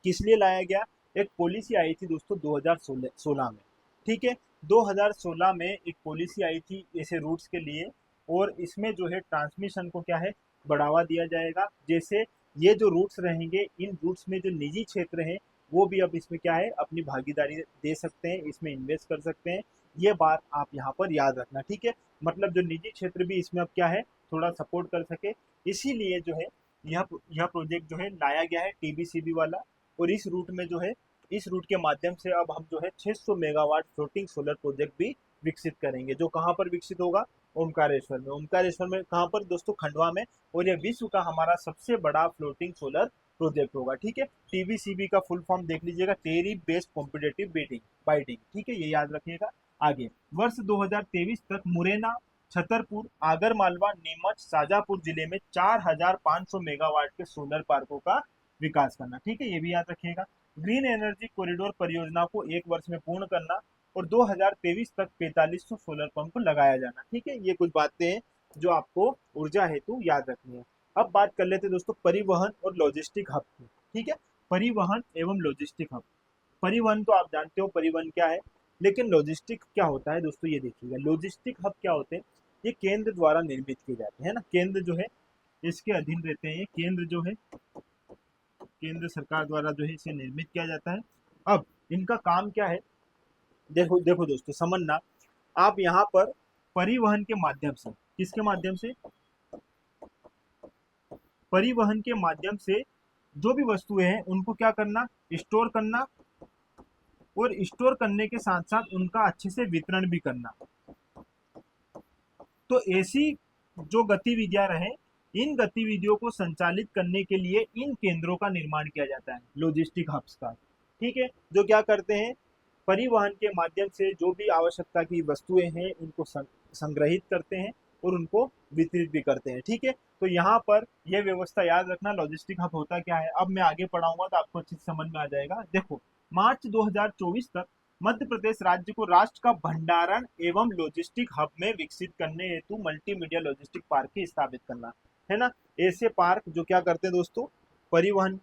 किस लिए लाया गया, एक पॉलिसी आई थी दोस्तों 2016 में, ठीक है। 2016 में एक पॉलिसी आई थी ऐसे रूट्स के लिए, और इसमें जो है ट्रांसमिशन को क्या है, बढ़ावा दिया जाएगा। जैसे ये जो रूट्स रहेंगे, इन रूट्स में जो निजी क्षेत्र हैं वो भी अब इसमें क्या है, अपनी भागीदारी दे सकते हैं, इसमें इन्वेस्ट कर सकते हैं। ये बात आप यहाँ पर याद रखना, ठीक है। मतलब जो निजी क्षेत्र भी इसमें अब क्या है, थोड़ा सपोर्ट कर सके, इसीलिए जो है यह प्रोजेक्ट जो है लाया गया है टीबीसीबी वाला। और इस रूट में जो है, इस रूट के माध्यम से अब हम जो है 600 मेगावाट फ्लोटिंग सोलर प्रोजेक्ट भी विकसित करेंगे, जो कहाँ पर विकसित होगा, ओमकारेश्वर में। ओमकारेश्वर में कहाँ पर दोस्तों, खंडवा में। और ये विश्व का हमारा सबसे बड़ा फ्लोटिंग सोलर प्रोजेक्ट होगा, ठीक है। टीबीसीबी का फुल फॉर्म देख लीजिएगा, टेरी बेस्ड कॉम्पिटेटिव बिडिंग बाइडिंग, ठीक है, ये याद रखिएगा। आगे वर्ष 2023 तक मुरैना, छतरपुर, आगर मालवा, नीमच, शाजापुर जिले में 4500 मेगावाट के सोलर पार्कों का विकास करना, ठीक है, ये भी याद रखिएगा। ग्रीन एनर्जी कॉरिडोर परियोजना को 1 वर्ष में पूर्ण करना, और 2023 तक 4500 सोलर पंप लगाया जाना, ठीक है। ये कुछ बातें हैं जो आपको ऊर्जा हेतु याद रखनी है। अब बात कर लेते हैं दोस्तों परिवहन और लॉजिस्टिक हब की, ठीक है। परिवहन एवं लॉजिस्टिक हब, परिवहन तो आप जानते हो परिवहन क्या है, लेकिन लॉजिस्टिक क्या होता है दोस्तों, ये देखिएगा। लॉजिस्टिक हब क्या होते हैं, ये केंद्र द्वारा निर्मित किए जाते हैं ना, केंद्र जो है इसके अधीन रहते हैं, ये केंद्र जो है केंद्र सरकार द्वारा जो है इसे निर्मित किया जाता है। अब इनका काम क्या है, देखो देखो दोस्तों समझना, आप यहाँ पर परिवहन के माध्यम से, किसके माध्यम से, परिवहन के माध्यम से जो भी वस्तुएं हैं उनको क्या करना, स्टोर करना, और स्टोर करने के साथ साथ उनका अच्छे से वितरण भी करना। तो ऐसी जो गतिविधियां रहे, इन गतिविधियों को संचालित करने के लिए इन केंद्रों का निर्माण किया जाता है, लॉजिस्टिक हब्स का, ठीक है। जो क्या करते हैं, परिवहन के माध्यम से जो भी आवश्यकता की वस्तुएं हैं उनको संग्रहित करते हैं और उनको वितरित भी करते हैं, ठीक है। तो यहाँ पर यह व्यवस्था याद रखना, लॉजिस्टिक हब होता क्या है। अब मैं आगे पढ़ाऊंगा तो आपको अच्छे से समझ में आ जाएगा। देखो मार्च 2024 तक मध्य प्रदेश राज्य को राष्ट्र का भंडारण एवं लॉजिस्टिक हब में विकसित करने हेतु मल्टीमीडिया लॉजिस्टिक पार्क की स्थापित करना है ना। ऐसे पार्क जो क्या करते हैं दोस्तों, परिवहन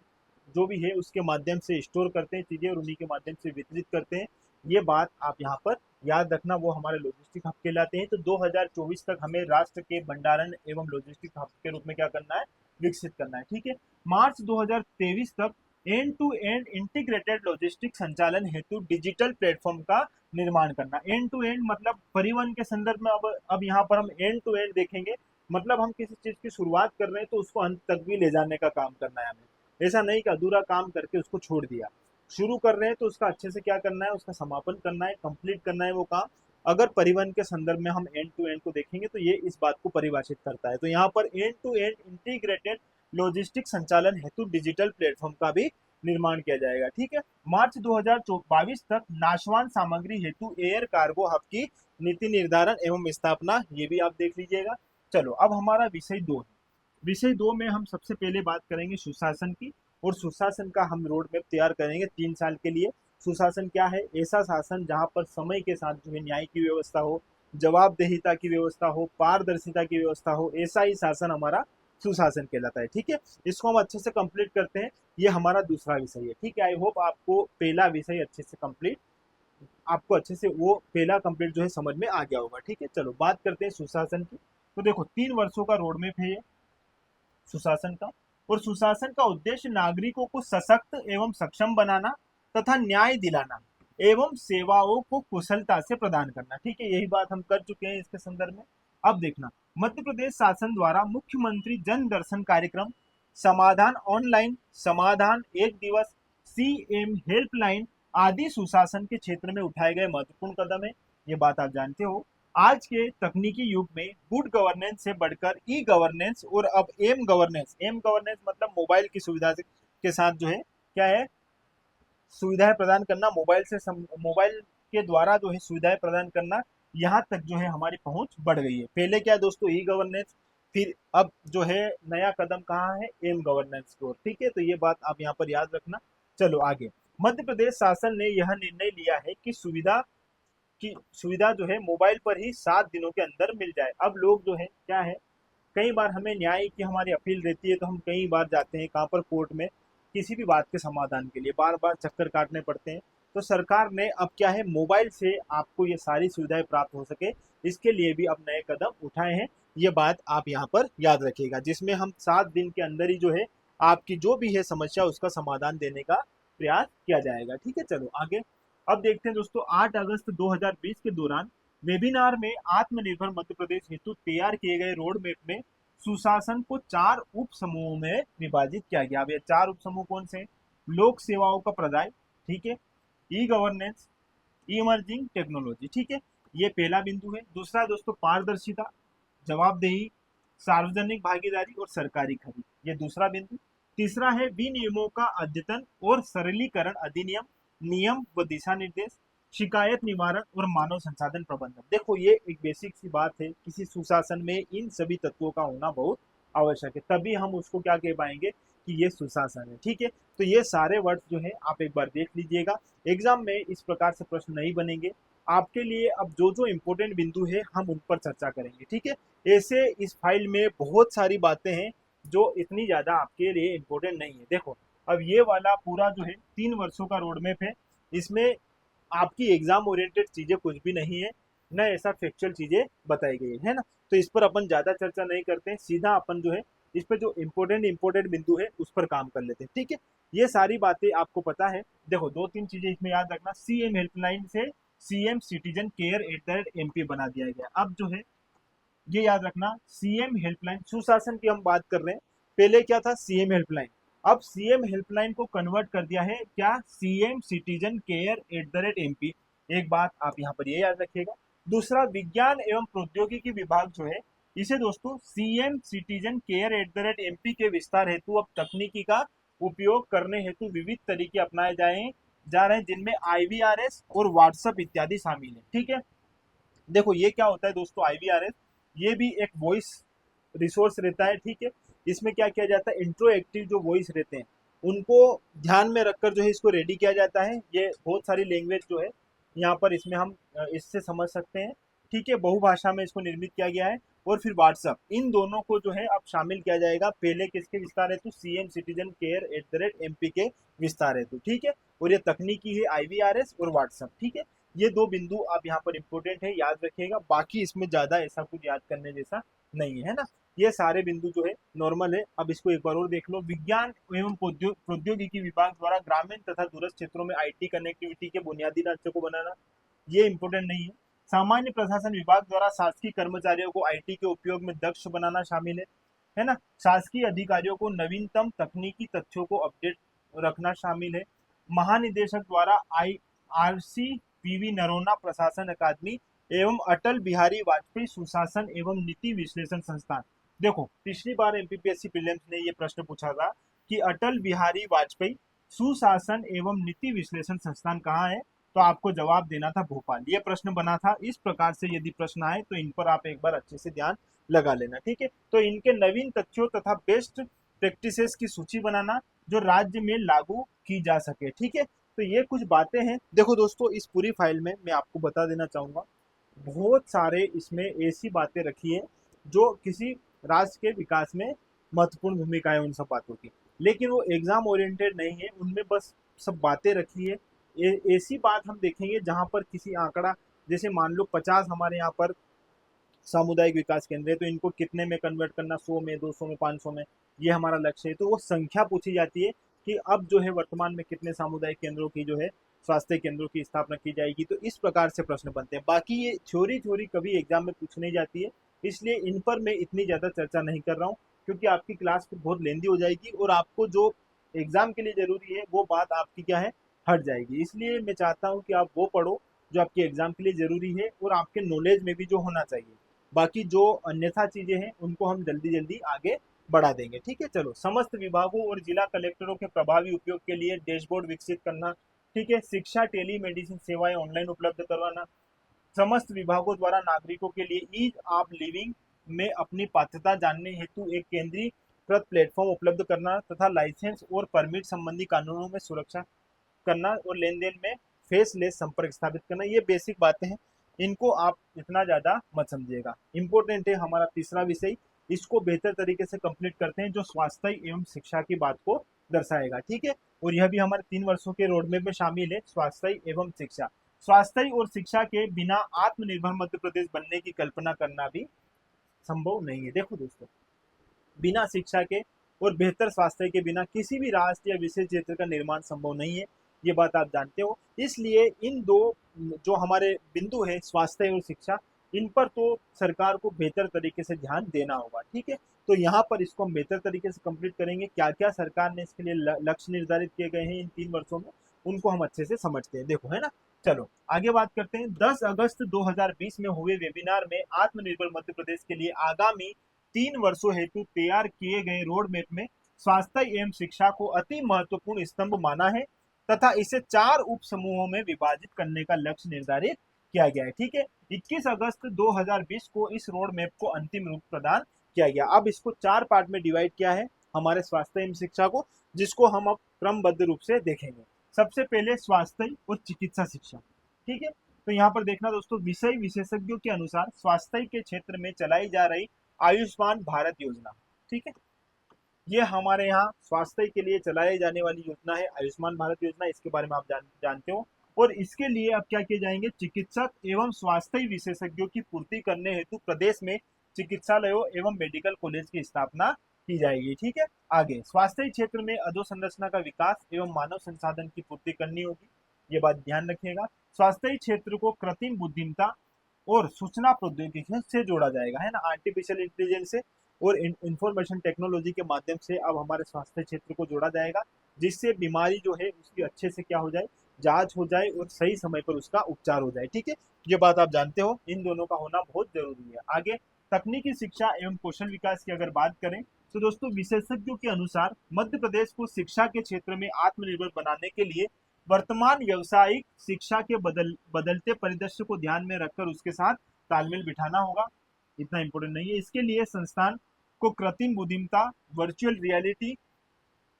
जो भी है उसके माध्यम से स्टोर करते हैं चीजें और उन्हीं के माध्यम से वितरित करते हैं। ये बात आप यहाँ पर याद रखना, वो हमारे लॉजिस्टिक हब कहलाते हैं। तो 2024 तक हमें राष्ट्र के भंडारण एवं लॉजिस्टिक हब के रूप में क्या करना है, विकसित करना है, ठीक है। मार्च 2023 तक end to end integrated logistic संचालन हेतु डिजिटल प्लेटफॉर्म का निर्माण करना। एंड टू एंड मतलब परिवहन के संदर्भ में अब यहाँ पर हम एंड टू एंड देखेंगे, मतलब हम किसी चीज की शुरुआत कर रहे हैं तो उसको अंत तक भी ले जाने का काम करना है हमें। ऐसा नहीं कि अधूरा काम करके उसको छोड़ दिया, शुरू कर रहे हैं तो उसका अच्छे से क्या करना है, उसका समापन करना है, कंप्लीट करना है वो काम। अगर परिवहन के संदर्भ में हम एंड टू एंड को देखेंगे तो ये इस बात को परिभाषित करता है। तो यहाँ पर end to end integrated logistic संचालन हेतु डिजिटल प्लेटफॉर्म का भी निर्माण किया जाएगा, ठीक है। मार्च 2022 तक नाशवान सामग्री हेतु एयर कार्गो हब की नीति निर्धारण एवं स्थापना, ये भी आप देख लीजिएगा। चलो अब हमारा विषय 2 है। विषय 2 में हम सबसे पहले बात करेंगे सुशासन की, और सुशासन का हम रोड मैप तैयार करेंगे 3 साल के लिए। सुशासन क्या है, ऐसा शासन जहां पर समय के साथ जो है न्याय की व्यवस्था हो, जवाबदेहिता की व्यवस्था हो, पारदर्शिता की व्यवस्था हो, ऐसा ही शासन हमारा सुशासन कहलाता है, ठीक है। इसको हम अच्छे से कंप्लीट करते हैं, ये हमारा दूसरा विषय है, ठीक है। आई होप आपको पहला विषय अच्छे से कंप्लीट, आपको अच्छे से वो पहला कंप्लीट जो है समझ में आ गया होगा, ठीक है। चलो बात करते हैं सुशासन की। तो देखो 3 वर्षों का रोड मैप है ये सुशासन का, और सुशासन का उद्देश्य नागरिकों को सशक्त एवं सक्षम बनाना तथा न्याय दिलाना एवं सेवाओं को कुशलता से प्रदान करना, ठीक है। यही बात हम कर चुके हैं इसके संदर्भ में। अब देखना, मध्य प्रदेश शासन द्वारा मुख्यमंत्री जन दर्शन कार्यक्रम, समाधान ऑनलाइन, समाधान एक दिवस, सीएम हेल्पलाइन आदि सुशासन के क्षेत्र में उठाए गए महत्वपूर्ण कदम है। ये बात आप जानते हो। आज के तकनीकी युग में गुड गवर्नेंस से बढ़कर ई गवर्नेंस और अब एम गवर्नेंस मतलब मोबाइल की सुविधा के साथ जो है क्या है, सुविधाएं प्रदान करना, मोबाइल के द्वारा जो है सुविधाएं प्रदान करना, यहाँ तक जो है हमारी पहुंच बढ़ गई है। पहले क्या दोस्तों, ई गवर्नेंस, फिर अब जो है नया कदम कहाँ है, एम गवर्नेंस की ओर, ठीक है। तो ये बात आप यहाँ पर याद रखना। चलो आगे, मध्य प्रदेश शासन ने यह निर्णय लिया है कि सुविधा जो है मोबाइल पर ही 7 दिनों के अंदर मिल जाए। अब लोग जो है क्या है, कई बार हमें न्याय की हमारी अपील रहती है, तो हम कई बार जाते हैं कहाँ पर, कोर्ट में, किसी भी बात के समाधान के लिए बार बार चक्कर काटने पड़ते हैं। तो सरकार ने अब क्या है, मोबाइल से आपको ये सारी सुविधाएं प्राप्त हो सके, इसके लिए भी अब नए कदम उठाए हैं। ये बात आप यहाँ पर याद रखिएगा, जिसमें हम 7 दिन के अंदर ही जो है आपकी जो भी है समस्या उसका समाधान देने का प्रयास किया जाएगा। ठीक है, चलो आगे। अब देखते हैं दोस्तों, 8 अगस्त 2020 के दौरान वेबिनार में आत्मनिर्भर मध्य प्रदेश हेतु तैयार किए गए रोड मैप में सुशासन को 4 उप समूहों में विभाजित किया गया। अब ये 4 उप समूह कौन से हैं? लोक सेवाओं का प्रदाय, ठीक है, ई गवर्नेंस, इमर्जिंग टेक्नोलॉजी, ठीक है, ये पहला बिंदु है। दूसरा दोस्तों, पारदर्शिता, जवाबदेही, सार्वजनिक भागीदारी और सरकारी खरीद, ये दूसरा बिंदु। तीसरा है विनियमों का अद्यतन और सरलीकरण, अधिनियम, नियम व दिशा निर्देश, शिकायत निवारण और मानव संसाधन प्रबंधन। देखो ये एक बेसिक सी बात है, किसी सुशासन में इन सभी तत्वों का होना बहुत आवश्यक है, तभी हम उसको क्या कह पाएंगे कि ये सुशासन है। ठीक है, तो ये सारे वर्ड जो है आप एक बार देख लीजिएगा, एग्जाम में इस प्रकार से प्रश्न नहीं बनेंगे आपके लिए। अब जो जो इम्पोर्टेंट बिंदु है हम उन पर चर्चा करेंगे। ठीक है, ऐसे इस फाइल में बहुत सारी बातें हैं जो इतनी ज्यादा आपके लिए इम्पोर्टेंट नहीं है। देखो अब ये वाला पूरा जो है 3 वर्षों का रोड मैप है, इसमें आपकी एग्जाम ओरिएंटेड चीजें कुछ भी नहीं है, न ऐसा फैक्चुअल चीजें बताई गई है ना। तो इस पर अपन ज्यादा चर्चा नहीं करते हैं, सीधा अपन जो है इस पर जो इम्पोर्टेंट बिंदु है उस पर काम कर लेते हैं। ठीक है, ये सारी बातें आपको पता है। देखो 2-3 चीजें इसमें याद रखना, सीएम हेल्पलाइन से सीएम सिटीजन केयर @MP बना दिया गया। अब जो है ये याद रखना, सीएम हेल्पलाइन, सुशासन की हम बात कर रहे हैं, पहले क्या था सीएम हेल्पलाइन, अब सीएम हेल्पलाइन को कन्वर्ट कर दिया है क्या, सीएम सिटीजन केयर @MP। एक बात आप यहाँ पर ये याद रखिएगा। दूसरा, विज्ञान एवं प्रौद्योगिकी विभाग जो है, इसे दोस्तों सीएम सिटीजन केयर @MP के विस्तार हेतु अब तकनीकी का उपयोग करने हेतु विविध तरीके अपनाए जा रहे हैं, जिनमें IVRS और व्हाट्सएप इत्यादि शामिल है। ठीक है, देखो ये क्या होता है दोस्तों, IVRS ये भी एक वॉइस रिसोर्स रहता है। ठीक है, इसमें क्या किया जाता है, इंट्रोएक्टिव जो वॉइस रहते हैं उनको ध्यान में रखकर जो है इसको रेडी किया जाता है। ये बहुत सारी लैंग्वेज जो है यहाँ पर इसमें हम इससे समझ सकते हैं। ठीक है, बहुभाषा में इसको निर्मित किया गया है। और फिर व्हाट्सअप, इन दोनों को जो है अब शामिल किया जाएगा, पहले किसके विस्तार हेतु, सीएम सिटीजन केयर @MP के विस्तार हेतु। ठीक है, और ये तकनीकी है IVRS और व्हाट्सअप। ठीक है, ये 2 बिंदु आप यहाँ पर इंपॉर्टेंट है, याद रखिएगा, बाकी इसमें ज्यादा ऐसा कुछ याद करने जैसा नहीं है ना। ये सारे बिंदु जो है नॉर्मल है। अब इसको एक बार और देख लो, विज्ञान एवं प्रौद्योगिकी विभाग द्वारा ग्रामीण तथा दूरस्थ क्षेत्रों में IT कनेक्टिविटी के बुनियादी ढांचे को बनाना, ये इंपॉर्टेंट नहीं है। सामान्य प्रशासन विभाग द्वारा शासकीय कर्मचारियों को IT के उपयोग में दक्ष बनाना शामिल है ना। शासकीय अधिकारियों को नवीनतम तकनीकी तथ्यों को अपडेट रखना शामिल है। महानिदेशक द्वारा RCPV नरोन्ना प्रशासन अकादमी एवं अटल बिहारी वाजपेयी सुशासन एवं नीति विश्लेषण संस्थान। देखो पिछली बार MPPSC प्रीलिम्स ने ये प्रश्न पूछा था कि अटल बिहारी वाजपेयी सुशासन एवं नीति विश्लेषण संस्थान कहाँ है, तो आपको जवाब देना था भोपाल। ये प्रश्न बना था। इस प्रकार से यदि प्रश्न आए तो इन पर आप एक बार अच्छे से ध्यान लगा लेना। ठीक है, तो इनके नवीन तथ्यों तथा बेस्ट प्रैक्टिसेस की सूची बनाना जो राज्य में लागू की जा सके। ठीक है, तो ये कुछ बातें हैं। देखो दोस्तों, इस पूरी फाइल में मैं आपको बता देना चाहूंगा, बहुत सारे इसमें ऐसी बातें रखी है जो किसी राष्ट्र के विकास में महत्वपूर्ण भूमिका है उन सब बातों की, लेकिन वो एग्जाम ओरिएंटेड नहीं है, उनमें बस सब बातें रखी है। ऐसी बात हम देखेंगे जहां पर किसी आंकड़ा, जैसे मान लो 50 हमारे यहाँ पर सामुदायिक विकास केंद्र है, तो इनको कितने में कन्वर्ट करना, 100 में, 200 में, 500 में, ये हमारा लक्ष्य है। तो वो संख्या पूछी जाती है कि अब जो है वर्तमान में कितने सामुदायिक केंद्रों की जो है, स्वास्थ्य केंद्रों की स्थापना की जाएगी। तो इस प्रकार से प्रश्न बनते हैं। बाकी ये थ्योरी कभी एग्जाम में पूछ नहीं जाती है, इसलिए इन पर मैं इतनी ज्यादा चर्चा नहीं कर रहा हूँ, क्योंकि आपकी क्लास बहुत लेंदी हो जाएगी और आपको जो एग्जाम के लिए जरूरी है वो बात आपकी क्या है, हट जाएगी। इसलिए मैं चाहता हूँ कि आप वो पढ़ो जो आपके एग्जाम के लिए जरूरी है और आपके नॉलेज में भी जो होना चाहिए। बाकी जो अन्यथा चीजें हैं उनको हम जल्दी जल्दी आगे बढ़ा देंगे। ठीक है, चलो, समस्त विभागों और जिला कलेक्टरों के प्रभावी उपयोग के लिए डैशबोर्ड विकसित करना। ठीक है, शिक्षा टेलीमेडिसिन सेवाएं ऑनलाइन उपलब्ध करवाना। समस्त विभागों द्वारा नागरिकों के लिए ईज ऑफ लिविंग में अपनी पात्रता जानने हेतु एक केंद्रीकृत प्लेटफॉर्म उपलब्ध करना तथा लाइसेंस और परमिट संबंधी कानूनों में सुरक्षा करना और लेन देन में फेसलेस संपर्क स्थापित करना। ये बेसिक बातें हैं, इनको आप इतना ज्यादा मत समझिएगा। इंपॉर्टेंट है हमारा तीसरा विषय, इसको बेहतर तरीके से कंप्लीट करते हैं, जो स्वास्थ्य एवं शिक्षा की बात को दर्शाएगा। ठीक है, और यह भी हमारे 3 वर्षों के रोडमैप में शामिल है, स्वास्थ्य एवं शिक्षा। स्वास्थ्य और शिक्षा के बिना आत्मनिर्भर मध्य प्रदेश बनने की कल्पना करना भी संभव नहीं है। देखो दोस्तों, बिना शिक्षा के और बेहतर स्वास्थ्य के बिना किसी भी राष्ट्र या विशेष क्षेत्र का निर्माण संभव नहीं है, ये बात आप जानते हो। इसलिए इन दो जो हमारे बिंदु है, स्वास्थ्य और शिक्षा, इन पर तो सरकार को बेहतर तरीके से ध्यान देना होगा। ठीक है, तो यहाँ पर इसको हम बेहतर तरीके से कंप्लीट करेंगे। क्या क्या सरकार ने इसके लिए लक्ष्य निर्धारित किए गए हैं इन 3 वर्षों में, उनको हम अच्छे से समझते हैं। देखो, है ना। चलो आगे बात करते हैं। 10 अगस्त 2020 में हुए वेबिनार में आत्मनिर्भर मध्य प्रदेश के लिए आगामी 3 वर्षों हेतु तैयार किए गए रोड मैप में स्वास्थ्य एवं शिक्षा को अति महत्वपूर्ण स्तंभ माना है तथा इसे 4 उप समूहों में विभाजित करने का लक्ष्य निर्धारित किया गया है। ठीक है, 21 अगस्त 2020 को इस रोड मैप को अंतिम रूप प्रदान किया गया। अब इसको 4 पार्ट में डिवाइड किया है हमारे स्वास्थ्य एवं शिक्षा को, जिसको हम अब क्रमबद्ध रूप से देखेंगे। सबसे पहले स्वास्थ्य और चिकित्सा शिक्षा। ठीक है, तो यहाँ पर देखना दोस्तों, विषय विशेषज्ञों के अनुसार स्वास्थ्य के क्षेत्र में चलाई जा रही आयुष्मान भारत योजना। ठीक है, ये हमारे यहाँ स्वास्थ्य के लिए चलाई जाने वाली योजना है, आयुष्मान भारत योजना। इसके बारे में आप जानते हो। और इसके लिए अब क्या किए जाएंगे, चिकित्सक एवं स्वास्थ्य विशेषज्ञों की पूर्ति करने हेतु प्रदेश में चिकित्सालयों एवं मेडिकल कॉलेज की स्थापना की जाएगी। ठीक है, आगे स्वास्थ्य क्षेत्र में अधोसंरचना का विकास एवं मानव संसाधन की पूर्ति करनी होगी, ये बात ध्यान रखिएगा। स्वास्थ्य क्षेत्र को कृत्रिम बुद्धिमत्ता और सूचना प्रौद्योगिकी से जोड़ा जाएगा, है ना, आर्टिफिशियल इंटेलिजेंस से और इंफॉर्मेशन टेक्नोलॉजी के माध्यम से अब हमारे स्वास्थ्य क्षेत्र को जोड़ा जाएगा, जिससे बीमारी जो है उसकी अच्छे से क्या हो जाए, जांच हो जाए और सही समय पर उसका उपचार हो जाए। ठीक है, ये बात आप जानते हो, इन दोनों का होना बहुत जरूरी है। आगे तकनीकी शिक्षा एवं कौशल विकास की अगर बात करें तो दोस्तों, विशेषज्ञों के अनुसार मध्य प्रदेश को शिक्षा के क्षेत्र में आत्मनिर्भर बनाने के लिए वर्तमान व्यावसायिक शिक्षा के बदलते परिदृश्य को ध्यान में रखकर उसके साथ तालमेल बिठाना होगा। इतना इंपॉर्टेंट नहीं है। इसके लिए संस्थान को कृत्रिम बुद्धिमत्ता, वर्चुअल रियलिटी,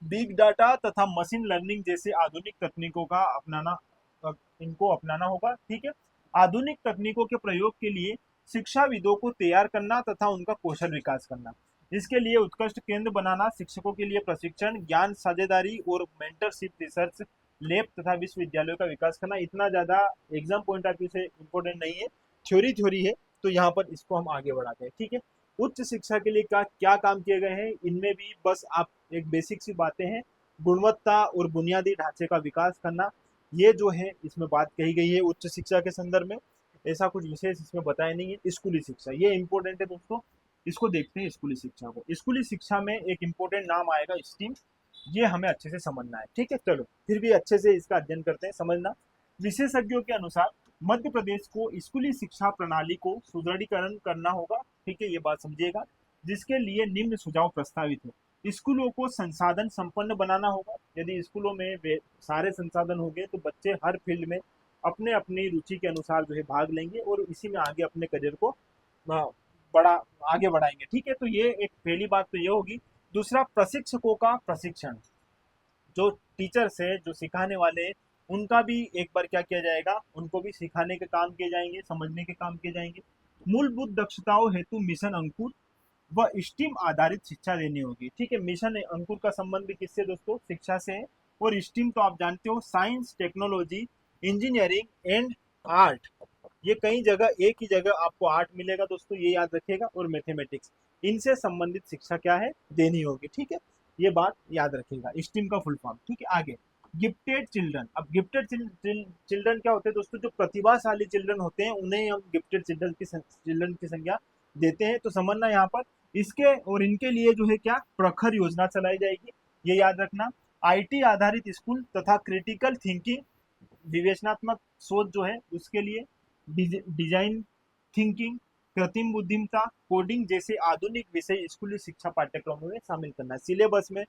बिग डाटा तथा मशीन लर्निंग जैसे आधुनिक तकनीकों का अपनाना होगा। ठीक है, आधुनिक तकनीकों के प्रयोग के लिए शिक्षाविदों को तैयार करना तथा उनका कौशल विकास करना। इसके लिए उत्कृष्ट केंद्र बनाना, शिक्षकों के लिए प्रशिक्षण, ज्ञान साझेदारी और मेंटरशिप, रिसर्च लैब तथा विश्वविद्यालयों का विकास करना। इतना ज्यादा एग्जाम पॉइंट ऑफ व्यू से इंपॉर्टेंट नहीं है, थ्योरी है, तो यहाँ पर इसको हम आगे बढ़ाते हैं। ठीक है, उच्च शिक्षा के लिए क्या काम किए गए हैं, इनमें भी बस आप एक बेसिक सी बातें हैं। गुणवत्ता और बुनियादी ढांचे का विकास करना, ये जो है इसमें बात कही गई है उच्च शिक्षा के संदर्भ में। ऐसा कुछ विशेष इसमें बताया नहीं है। स्कूली शिक्षा ये इंपॉर्टेंट है दोस्तों, इसको देखते हैं। स्कूली शिक्षा को, स्कूली शिक्षा में एक इंपॉर्टेंट नाम आएगा स्टीम, ये हमें अच्छे से समझना है। ठीक है, चलो फिर भी अच्छे से इसका अध्ययन करते हैं, समझना। विशेषज्ञों के अनुसार मध्य प्रदेश को स्कूली शिक्षा प्रणाली को सुदृढ़ीकरण करना होगा। ठीक है, ये बात समझिएगा, जिसके लिए निम्न सुझाव प्रस्तावित है। स्कूलों को संसाधन संपन्न बनाना होगा। यदि स्कूलों में सारे संसाधन होंगे तो बच्चे हर फील्ड में अपने अपनी रुचि के अनुसार जो है भाग लेंगे और इसी में आगे अपने करियर को बड़ा आगे बढ़ाएंगे। ठीक है, तो ये एक पहली बात तो ये होगी। दूसरा, प्रशिक्षकों का प्रशिक्षण, जो टीचर्स है, जो सिखाने वाले, उनका भी एक बार क्या किया जाएगा, उनको भी सिखाने के काम किए जाएंगे, समझने के काम किए जाएंगे। मूलभूत दक्षताओं हेतु मिशन अंकुर व स्टीम आधारित शिक्षा देनी होगी। ठीक है, मिशन अंकुर का संबंध भी किससे दोस्तों, शिक्षा से है। और स्टीम तो आप जानते हो, science, technology, engineering and art. ये कई जगह एक ही जगह आपको आर्ट मिलेगा दोस्तों, ये याद रखिएगा, और मैथमेटिक्स, इनसे संबंधित शिक्षा क्या है, देनी होगी। ठीक है, ये बात याद रखिएगा, स्टीम का फुल फॉर्म। ठीक है, आगे गिफ्टेड चिल्ड्रन। अब गिफ्टेड चिल्ड्रन क्या होते हैं दोस्तों, जो प्रतिभाशाली चिल्ड्रन होते हैं उन्हें हम गिफ्टेड चिल्ड्रन की संज्ञा देते हैं। तो समझना यहाँ पर, इसके और इनके लिए जो है क्या, प्रखर योजना चलाई जाएगी, ये याद रखना। आईटी आधारित स्कूल तथा क्रिटिकल थिंकिंग, विवेचनात्मक सोच जो है उसके लिए डिजाइन थिंकिंग, कृत्रिम बुद्धिमत्ता, कोडिंग जैसे आधुनिक विषय स्कूली शिक्षा पाठ्यक्रमों में शामिल करना। सिलेबस में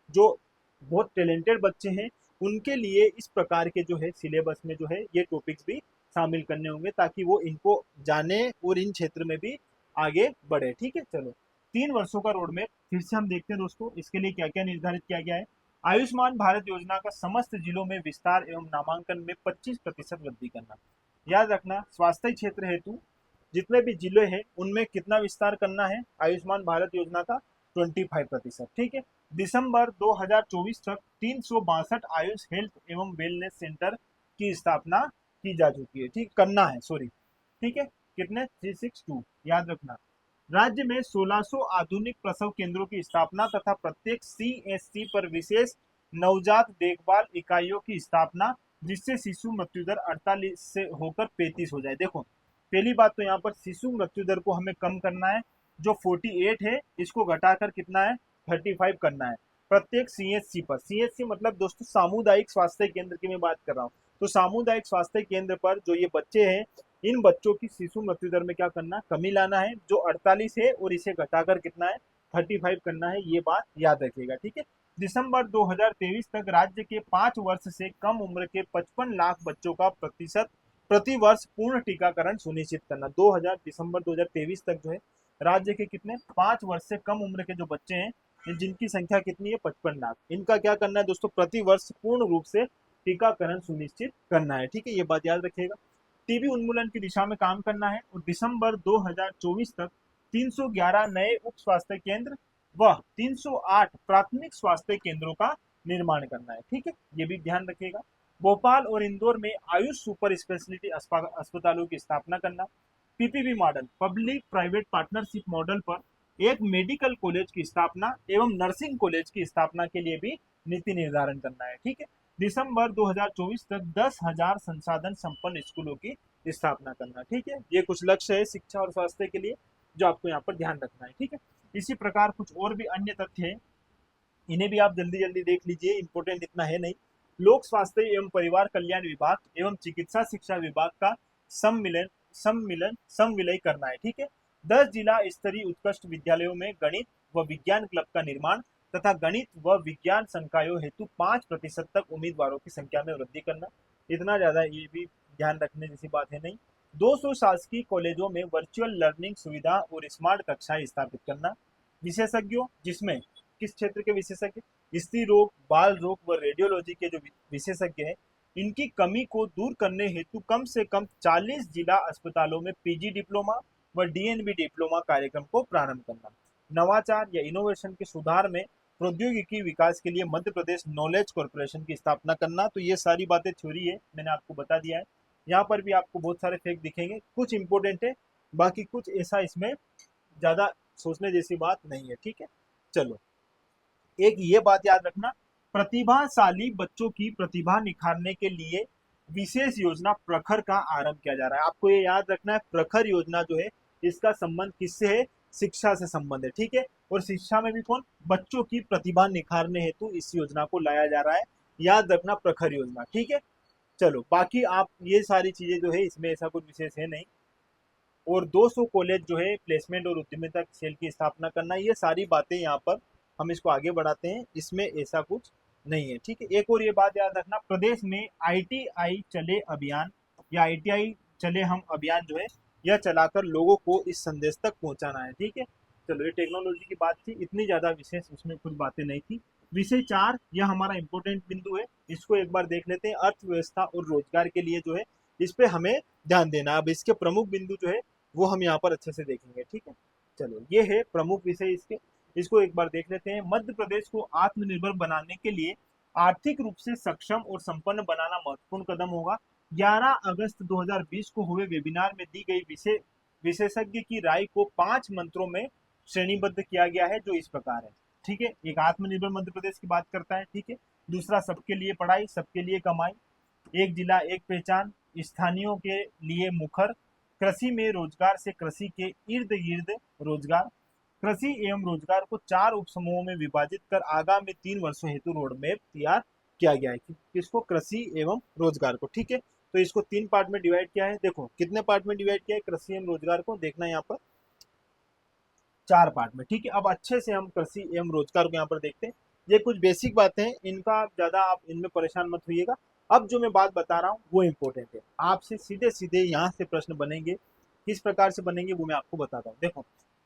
जो बहुत टैलेंटेड बच्चे हैं उनके लिए इस प्रकार के जो है सिलेबस में जो है ये टॉपिक्स भी शामिल करने होंगे, ताकि वो इनको जाने और इन क्षेत्र में भी आगे बढ़े। ठीक है, चलो 3 वर्षों का रोड मैप फिर से हम देखते हैं दोस्तों। इसके लिए क्या क्या निर्धारित किया गया है। आयुष्मान भारत योजना का समस्त जिलों में विस्तार एवं नामांकन में 25% वृद्धि करना। याद रखना, स्वास्थ्य क्षेत्र हेतु जितने भी जिले हैं उनमें कितना विस्तार करना है आयुष्मान भारत योजना का 25%। ठीक है। दिसंबर 2024 तक 362 आयुष हेल्थ एवं वेलनेस सेंटर की स्थापना की जा चुकी है। ठीक करना है, सॉरी। ठीक है, कितने 362 याद रखना। राज्य में 1600 आधुनिक प्रसव केंद्रों की स्थापना तथा प्रत्येक सीएससी पर विशेष नवजात देखभाल इकाइयों की स्थापना, जिससे शिशु मृत्यु दर 48 से होकर 35 हो जाए। देखो, पहली बात तो यहाँ पर शिशु मृत्यु दर को हमें कम करना है। जो 48 है इसको घटाकर कितना है 35 करना है प्रत्येक सीएससी पर। सीएससी मतलब दोस्तों सामुदायिक स्वास्थ्य केंद्र की मैं बात कर रहा हूँ। तो सामुदायिक स्वास्थ्य केंद्र पर जो ये बच्चे हैं, इन बच्चों की शिशु मृत्यु दर में क्या करना, कमी लाना है। जो 48 है और इसे घटाकर कितना है 35 करना है, ये बात याद रखिएगा। ठीक है। दिसंबर 2023 तक राज्य के 5 वर्ष से कम उम्र के 55 लाख बच्चों का प्रति वर्ष पूर्ण टीकाकरण सुनिश्चित करना। दिसंबर 2023 तक जो है राज्य के कितने 5 वर्ष से कम उम्र के जो बच्चे हैं, जिनकी संख्या कितनी है 55 लाख, इनका क्या करना है दोस्तों, प्रति वर्ष पूर्ण रूप से टीकाकरण सुनिश्चित करना है। ठीक है, ये बात याद रखिएगा। टीबी उन्मूलन की दिशा में काम करना है और दिसंबर 2024 तक 311 नए उप स्वास्थ्य केंद्र व 308 प्राथमिक स्वास्थ्य केंद्रों का निर्माण करना है। ठीक है, ये भी ध्यान रखिएगा। भोपाल और इंदौर में आयुष सुपर स्पेशलिटी अस्पतालों की स्थापना करना। PPP model, public private partnership model पर एक मेडिकल कॉलेज की स्थापना एवं नर्सिंग कॉलेज की स्थापना के लिए भी नीति निर्धारण करना है। ठीक है। दिसंबर 2024 तक 10,000 संसाधन संपन्न स्कूलों की स्थापना करना। ठीक है, ये कुछ लक्ष्य है शिक्षा और स्वास्थ्य के लिए जो आपको यहाँ पर ध्यान रखना है। ठीक है। इसी प्रकार कुछ और भी अन्य तथ्य हैं, इन्हें भी आप जल्दी जल्दी देख लीजिए, इंपोर्टेंट इतना है नहीं। लोक स्वास्थ्य एवं परिवार कल्याण विभाग एवं चिकित्सा शिक्षा विभाग का समविलय करना है। ठीक है। 10 जिला स्तरीय उत्कृष्ट विद्यालयों में गणित व विज्ञान क्लब का निर्माण तथा गणित व विज्ञान संकायों हेतु 5% तक उम्मीदवारों की संख्या में वृद्धि करना। इतना ज्यादा ये भी ध्यान रखने जैसी बात है नहीं। 200 शासकीय कॉलेजों में वर्चुअल लर्निंग सुविधा और स्मार्ट कक्षाएं स्थापित करना। विशेषज्ञों, जिसमें किस क्षेत्र के विशेषज्ञ, स्त्री रोग, बाल रोग व रेडियोलॉजी के जो विशेषज्ञ हैं, इनकी कमी को दूर करने हेतु कम से कम 40 जिला अस्पतालों में पीजी डिप्लोमा व डीएनबी डिप्लोमा कार्यक्रम को प्रारंभ करना। नवाचार या इनोवेशन के सुधार में प्रौद्योगिकी विकास के लिए मध्य प्रदेश नॉलेज कॉर्पोरेशन की स्थापना करना। तो ये सारी बातें थ्योरी है, मैंने आपको बता दिया है। यहाँ पर भी आपको बहुत सारे फैक्ट दिखेंगे, कुछ इंपॉर्टेंट है, बाकी कुछ ऐसा इसमें ज्यादा सोचने जैसी बात नहीं है। ठीक है, चलो एक ये बात याद रखना, प्रतिभाशाली बच्चों की प्रतिभा निखारने के लिए विशेष योजना प्रखर का आरंभ किया जा रहा है। आपको ये याद रखना है, प्रखर योजना जो है इसका संबंध किससे है, शिक्षा से संबंध है। ठीक है, और शिक्षा में भी कौन, बच्चों की प्रतिभा निखारने हेतु इस योजना को लाया जा रहा है, याद रखना प्रखर योजना। ठीक है, चलो बाकी आप ये सारी चीजें जो है इसमें ऐसा कुछ विशेष है नहीं। और 200 कॉलेज जो है प्लेसमेंट और उद्यमिता सेल की स्थापना करना, ये सारी बातें यहाँ पर हम इसको आगे बढ़ाते हैं, इसमें ऐसा कुछ नहीं है। ठीक है, एक और ये बात याद रखना, प्रदेश में आईटीआई चले अभियान या आईटीआई चले हम अभियान जो है यह चलाकर लोगों को इस संदेश तक पहुंचाना है। ठीक है, चलो ये टेक्नोलॉजी की बात थी, इतनी ज्यादा विशेष उसमें कुछ बातें नहीं थी। विषय 4 यह हमारा इंपॉर्टेंट बिंदु है, इसको एक बार देख लेते हैं। अर्थव्यवस्था और रोजगार के लिए जो है इस पे हमें ध्यान देना। अब इसके प्रमुख बिंदु जो है वो हम यहाँ पर अच्छे से देखेंगे। ठीक है, चलो ये है प्रमुख विषय इसके, इसको एक बार देख लेते हैं। मध्य प्रदेश को आत्मनिर्भर बनाने के लिए आर्थिक रूप से सक्षम और संपन्न बनाना महत्वपूर्ण कदम होगा। 11 अगस्त 2020 को हुए वेबिनार में दी गई विशेषज्ञ की राय को 5 मंत्रों में श्रेणीबद्ध किया गया है, जो इस प्रकार है। ठीक है, एक आत्मनिर्भर मध्य प्रदेश की बात करता है। ठीक है, दूसरा सबके लिए पढ़ाई, सबके लिए कमाई, एक जिला एक पहचान, स्थानीयों के लिए मुखर, कृषि में रोजगार से कृषि के इर्द गिर्द रोजगार, कृषि एवं रोजगार को 4 उप समूहों में विभाजित कर आगामी 3 वर्षों हेतु रोड मैप तैयार किया गया है। किसको, कृषि एवं रोजगार को। ठीक है, तो इसको 3 पार्ट में डिवाइड किया है। देखो कितने पार्ट में डिवाइड किया है कृषि एवं रोजगार को, देखना यहाँ पर 4 पार्ट में। ठीक है, अब अच्छे से हम कृषि एवं रोजगार को यहाँ पर देखते हैं। ये कुछ बेसिक बातें हैं, इनका ज्यादा आप इनमें परेशान मत होइएगा। अब जो मैं बात बता रहा हूँ वो इम्पोर्टेंट है, आपसे सीधे सीधे यहाँ से प्रश्न बनेंगे, किस प्रकार से बनेंगे वो मैं आपको बताता हूँ। देखो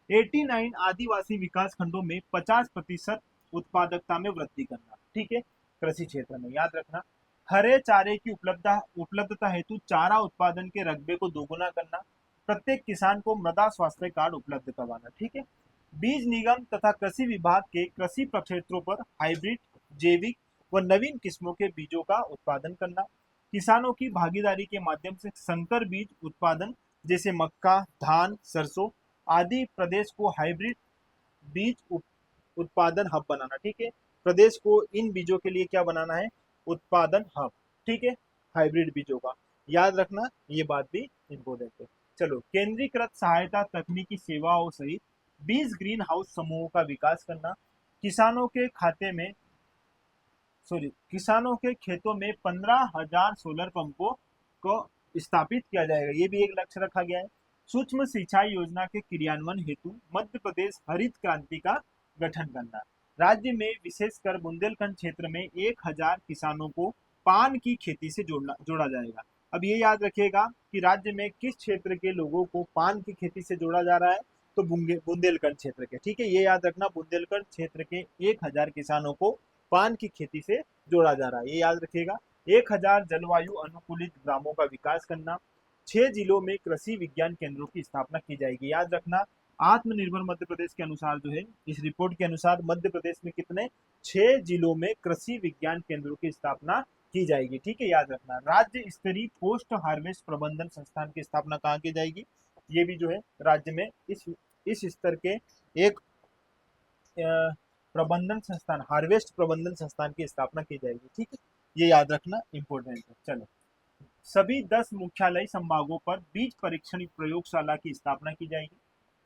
89 आदिवासी विकास खंडों में 50% उत्पादकता में वृद्धि करना। ठीक है, कृषि क्षेत्र में याद रखना। हरे चारे की उपलब्धता हेतु चारा उत्पादन के रकबे को दोगुना करना। प्रत्येक किसान को मृदा स्वास्थ्य कार्ड उपलब्ध करवाना। ठीक है। बीज निगम तथा कृषि विभाग के कृषि प्रक्षेत्रों पर हाइब्रिड, जैविक व नवीन किस्मों के बीजों का उत्पादन करना। किसानों की भागीदारी के माध्यम से संकर बीज उत्पादन जैसे मक्का, धान, सरसों आदि प्रदेश को हाइब्रिड बीज उत्पादन हब बनाना। ठीक है। प्रदेश को इन बीजों के लिए क्या बनाना है? उत्पादन हब। ठीक है। हाइब्रिड बीजों का याद रखना, ये बात भी इंपॉर्टेंट है। चलो, केंद्रीकृत सहायता तकनीकी सेवाओं सहित 20 ग्रीन हाउस समूहों का विकास करना। किसानों के खाते में किसानों के खेतों में 15,000 सोलर पंपों को स्थापित किया जाएगा, ये भी एक लक्ष्य रखा गया है। सूक्ष्म सिंचाई योजना के क्रियान्वयन हेतु मध्य प्रदेश हरित क्रांति का गठन करना। राज्य में विशेषकर बुंदेलखंड क्षेत्र में 1,000 किसानों को पान की खेती से जोड़ा जाएगा। अब ये याद रखिएगा कि राज्य में किस क्षेत्र के लोगों को पान की खेती से जोड़ा जा रहा है, तो बुंदेलखंड क्षेत्र के। ठीक है, ये याद रखना, बुंदेलखंड क्षेत्र के 1,000 किसानों को पान की खेती से जोड़ा जा रहा है, ये याद रखिएगा। 1,000 जलवायु अनुकूलित ग्रामों का विकास करना। 6 जिलों में कृषि विज्ञान केंद्रों की स्थापना की जाएगी। याद रखना, आत्मनिर्भर मध्य प्रदेश के अनुसार जो है, इस रिपोर्ट के अनुसार मध्य प्रदेश में कितने 6 जिलों में कृषि विज्ञान केंद्रों की स्थापना की जाएगी। ठीक है, याद रखना। राज्य स्तरीय पोस्ट हार्वेस्ट प्रबंधन संस्थान की स्थापना कहाँ की जाएगी? ये भी जो है राज्य में इस स्तर के एक प्रबंधन संस्थान, हार्वेस्ट प्रबंधन संस्थान की स्थापना की जाएगी। ठीक है, ये याद रखना इंपॉर्टेंट है। चलो, सभी 10 मुख्यालय संभागों पर बीज परीक्षण प्रयोगशाला की स्थापना की जाएगी।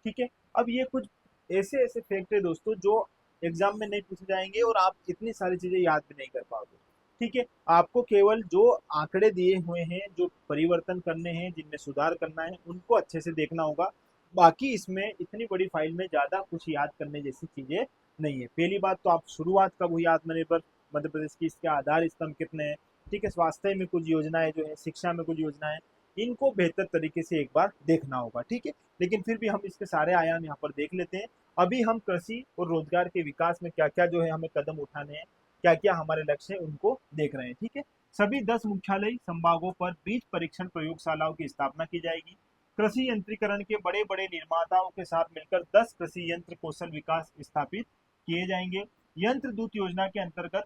ठीक है। अब ये कुछ ऐसे ऐसे फैक्ट है दोस्तों जो एग्जाम में नहीं पूछे जाएंगे और आप इतनी सारी चीजें याद भी नहीं कर पाओगे। ठीक है, आपको केवल जो आंकड़े दिए हुए हैं, जो परिवर्तन करने हैं, जिनमें सुधार करना है, उनको अच्छे से देखना होगा। बाकी इसमें इतनी बड़ी फाइल में ज्यादा कुछ याद करने जैसी चीजें नहीं है। पहली बात तो आप शुरुआत कब हुई आत्मनिर्भर मध्य प्रदेश की, इसके आधार स्तंभ कितने हैं। ठीक है, स्वास्थ्य में कुछ योजनाएं जो है, शिक्षा में कुछ योजनाएं, इनको बेहतर तरीके से एक बार देखना होगा। ठीक है, लेकिन फिर भी हम इसके सारे आयाम यहाँ पर देख लेते हैं। अभी हम कृषि और रोजगार के विकास में क्या क्या जो है हमें कदम उठाने हैं, क्या क्या हमारे लक्ष्य है, उनको देख रहे हैं। ठीक है, सभी 10 मुख्यालय संभागों पर बीज परीक्षण प्रयोगशालाओं की स्थापना की जाएगी। कृषि यंत्रीकरण के बड़े बड़े निर्माताओं के साथ मिलकर 10 कृषि यंत्र कौशल विकास स्थापित किए जाएंगे। यंत्र दूत योजना के अंतर्गत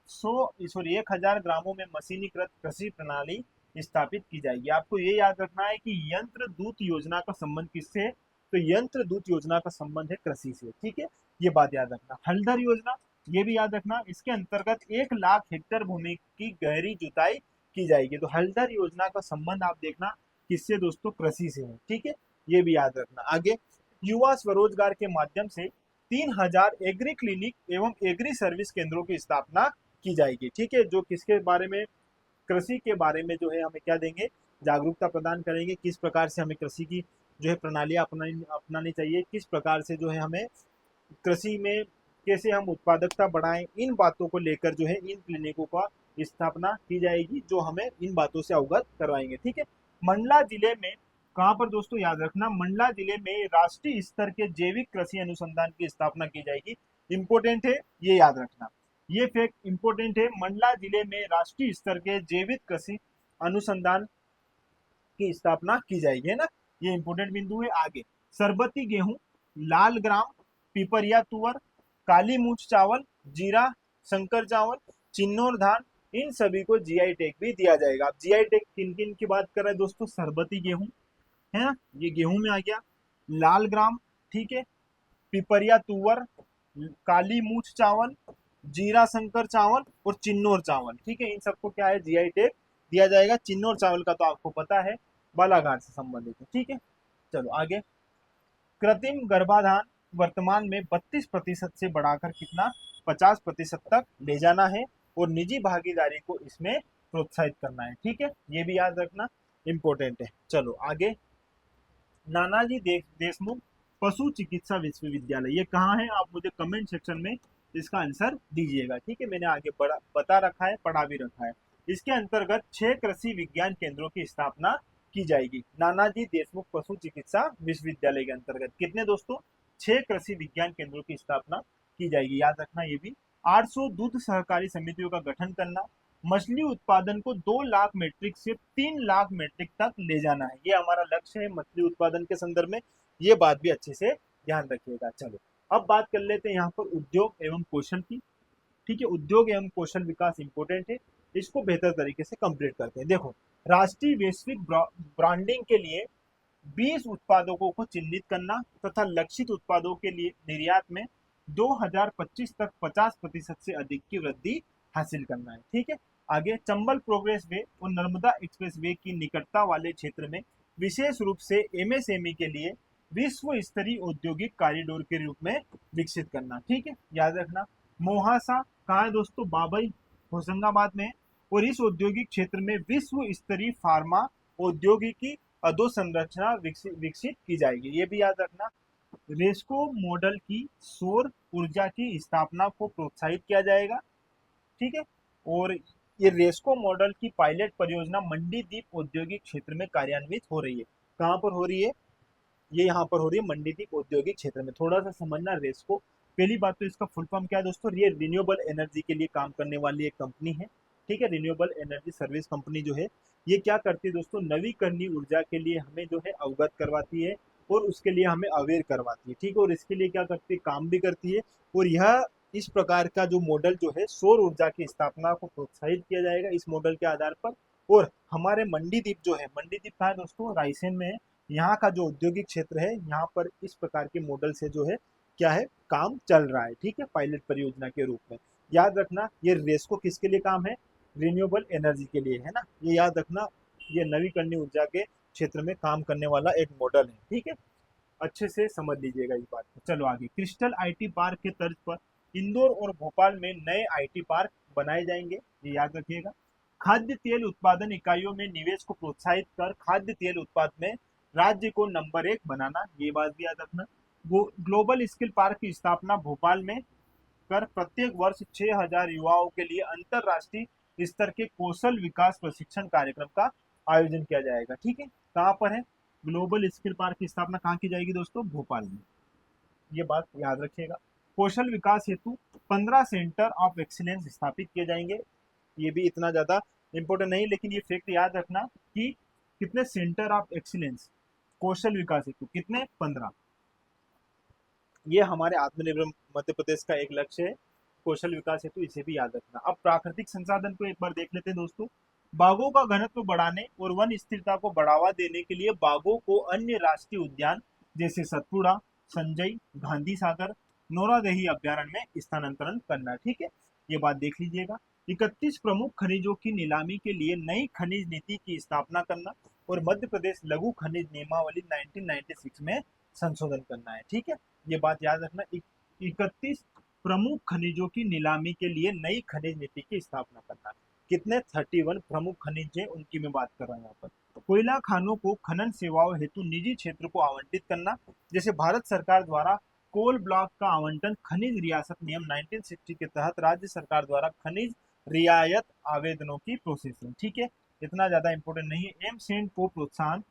1,000 ग्रामों में मशीनीकृत कृषि प्रणाली स्थापित की जाएगी। आपको ये याद रखना है कि यंत्र दूत योजना का संबंध किससे है? तो यंत्र दूत योजना का संबंध है कृषि से। ठीक है, ये बात याद रखना। हलधर योजना, ये भी याद रखना, इसके अंतर्गत 1,00,000 हेक्टेयर भूमि की गहरी जुताई की जाएगी। तो हलधर योजना का संबंध आप देखना किससे दोस्तों? कृषि से है। ठीक है, ये भी याद रखना। आगे, युवा स्वरोजगार के माध्यम से 3,000 एग्री क्लिनिक एवं एग्री सर्विस केंद्रों की स्थापना की जाएगी। ठीक है, जो किसके बारे में? कृषि के बारे में जो है हमें क्या देंगे? जागरूकता प्रदान करेंगे, किस प्रकार से हमें कृषि की जो है प्रणालियां अपनानी चाहिए, किस प्रकार से जो है हमें कृषि में कैसे हम उत्पादकता बढ़ाएं, इन बातों को लेकर जो है इन क्लिनिकों का स्थापना की जाएगी, जो हमें इन बातों से अवगत करवाएंगे। ठीक है, मंडला जिले में, कहाँ पर दोस्तों? याद रखना, मंडला जिले में राष्ट्रीय स्तर के जैविक कृषि अनुसंधान की स्थापना की जाएगी। इंपोर्टेंट है, ये याद रखना, ये फैक्ट इंपोर्टेंट है। मंडला जिले में राष्ट्रीय स्तर के जैविक कृषि अनुसंधान की स्थापना की जाएगी, है ना, ये इंपोर्टेंट बिंदु है। आगे, सरबती गेहूं, लाल ग्राम, पिपरिया तुअर, काली मूछ चावल, जीरा संकर चावल, चिन्नौर धान, इन सभी को जीआई टैग भी दिया जाएगा। अब जीआई टैग किन किन की बात कर रहे हैं दोस्तों? सरबती गेहूं है ना, ये गेहूं में आ गया। लाल ग्राम, ठीक है, पिपरिया तुअर, काली मूछ चावल, जीरा संकर चावल और चिन्नौर चावल। ठीक है, इन सबको क्या है? जीआई टैग दिया जाएगा। चिन्नौर चावल का तो आपको पता है, बालाघाट से संबंधित है। ठीक है, चलो आगे। कृत्रिम गर्भाधान वर्तमान में 32% से बढ़ाकर कितना? 50% तक ले जाना है और निजी भागीदारी को इसमें प्रोत्साहित करना है। ठीक है, ये भी याद रखना इंपॉर्टेंट है। चलो आगे, नानाजी देशमुख पशु चिकित्सा विश्वविद्यालय, ये कहाँ है? आप मुझे कमेंट सेक्शन में इसका आंसर दीजिएगा। ठीक है, मैंने आगे बता रखा है, पढ़ा भी रखा है। इसके अंतर्गत 6 कृषि विज्ञान केंद्रों की स्थापना की जाएगी। नानाजी देशमुख पशु चिकित्सा विश्वविद्यालय के अंतर्गत कितने दोस्तों? 6 कृषि विज्ञान केंद्रों की स्थापना की जाएगी, याद रखना ये भी। 800 दूध सहकारी समितियों का गठन करना। मछली उत्पादन को 2 लाख मीट्रिक से 3 लाख मीट्रिक तक ले जाना है। ये हमारा लक्ष्य है मछली उत्पादन के संदर्भ में, ये बात भी अच्छे से ध्यान रखिएगा। चलो अब बात कर लेते हैं यहाँ पर उद्योग एवं कौशल की। ठीक है, उद्योग एवं कौशल विकास इंपॉर्टेंट है, इसको बेहतर तरीके से कंप्लीट करते हैं। देखो, राष्ट्रीय वैश्विक ब्रांडिंग के लिए 20 उत्पादकों को चिन्हित करना तथा लक्षित उत्पादों के लिए निर्यात में 2025 तक 50% से अधिक की वृद्धि हासिल करना है। ठीक है, आगे चंबल प्रोग्रेस वे और नर्मदा एक्सप्रेस वे की निकटता वाले क्षेत्र में विशेष रूप से एमएसएमई के लिए विश्व स्तरीय औद्योगिक कॉरिडोर के रूप में विकसित करना। ठीक है, याद रखना। मोहासा कहाँ है दोस्तों? बाबई होशंगाबाद में। और इस औद्योगिक क्षेत्र में विश्व स्तरीय फार्मा औद्योगिकी अधोसंरचना विकसित की जाएगी, ये भी याद रखना। रेस्को मॉडल की सौर ऊर्जा की स्थापना को प्रोत्साहित किया जाएगा। ठीक है, और ये रेस्को मॉडल की पायलट परियोजना मंडीदीप औद्योगिक क्षेत्र में कार्यान्वित हो रही है। कहाँ पर हो रही है? ये यहाँ पर हो रही है मंडीदीप औद्योगिक क्षेत्र में। थोड़ा सा समझना रेस्को। पहली बात तो इसका फुल फॉर्म क्या है दोस्तों? ये रिन्यूएबल एनर्जी के लिए काम करने वाली एक कंपनी है। ठीक है, रिन्यूएबल एनर्जी सर्विस कंपनी जो है ये क्या करती है दोस्तों? नवीकरणीय ऊर्जा के लिए हमें जो है अवगत करवाती है और उसके लिए हमें अवेयर करवाती है। ठीक है, और इसके लिए क्या करती है? काम भी करती है। और यह इस प्रकार का जो मॉडल जो है सौर ऊर्जा की स्थापना को प्रोत्साहित किया जाएगा इस मॉडल के आधार पर। और हमारे मंडीदीप जो है, मंडीदीप कहाँ है दोस्तों? रायसेन में है। यहाँ का जो औद्योगिक क्षेत्र है यहाँ पर इस प्रकार के मॉडल से जो है क्या है, काम चल रहा है। ठीक है, पायलट परियोजना के रूप में। याद रखना ये रेस्को किसके लिए काम है? रिन्यूएबल एनर्जी के लिए है ना, ये याद रखना। ये नवीकरणीय ऊर्जा के क्षेत्र में काम करने वाला एक मॉडल है। ठीक है, अच्छे से समझ लीजिएगा इस बात को। चलो आगे, क्रिस्टल आईटी पार्क के तर्ज पर इंदौर और भोपाल में नए आईटी पार्क बनाए जाएंगे, ये याद रखिएगा। खाद्य तेल उत्पादन इकाइयों में निवेश को प्रोत्साहित कर खाद्य तेल उत्पादन में राज्य को नंबर 1 बनाना, ये बात भी याद रखना। ग्लोबल स्किल पार्क की स्थापना भोपाल में कर प्रत्येक वर्ष 6,000 युवाओं के लिए अंतरराष्ट्रीय स्तर के कौशल विकास प्रशिक्षण कार्यक्रम का आयोजन किया जाएगा। ठीक है, कहाँ पर है? ग्लोबल स्किल पार्क की स्थापना कहाँ की जाएगी दोस्तों? भोपाल में, ये बात याद रखिएगा। कौशल विकास हेतु 15 सेंटर ऑफ एक्सीलेंस स्थापित किए जाएंगे, ये भी इतना ज्यादा इंपॉर्टेंट नहीं, लेकिन ये फैक्ट याद रखना कि कितने सेंटर ऑफ एक्सीलेंस कौशल विकास हेतु, कितने? 15। ये हमारे आत्मनिर्भर मध्य प्रदेश का एक लक्ष्य है कौशल विकास हेतु, इसे भी याद रखना। अब प्राकृतिक संसाधन को एक बार देख लेते हैं दोस्तों। बाघों का घनत्व बढ़ाने और वन स्थिरता को बढ़ावा देने के लिए बाघों को अन्य राष्ट्रीय उद्यान जैसे सतपुड़ा, संजय, गांधी सागर, नौरादही अभ्यारण्य में स्थानांतरण करना। ठीक है, ये बात देख लीजिएगा। 31 प्रमुख खनिजों की नीलामी के लिए नई खनिज नीति की स्थापना करना और मध्य प्रदेश लघु खनिज नियमावली 1996 में संशोधन करना है। ठीक है, ये बात याद रखना। 31 प्रमुख खनिजों की नीलामी के लिए नई खनिज नीति की स्थापना करना। कितने? 31 प्रमुख खनिज है, उनकी मैं बात कर रहा हूँ यहाँ पर। कोयला खानों को खनन सेवाओं हेतु निजी क्षेत्र को आवंटित करना, जैसे भारत सरकार द्वारा कोल ब्लॉक का आवंटन खनिज रियासत नियम 1960 के तहत राज्य सरकार द्वारा खनिज रियायत आवेदनों की प्रोसेसिंग। ठीक है, इतना ज्यादा इंपॉर्टेंट नहीं है। एम सेंट को प्रोत्साहन।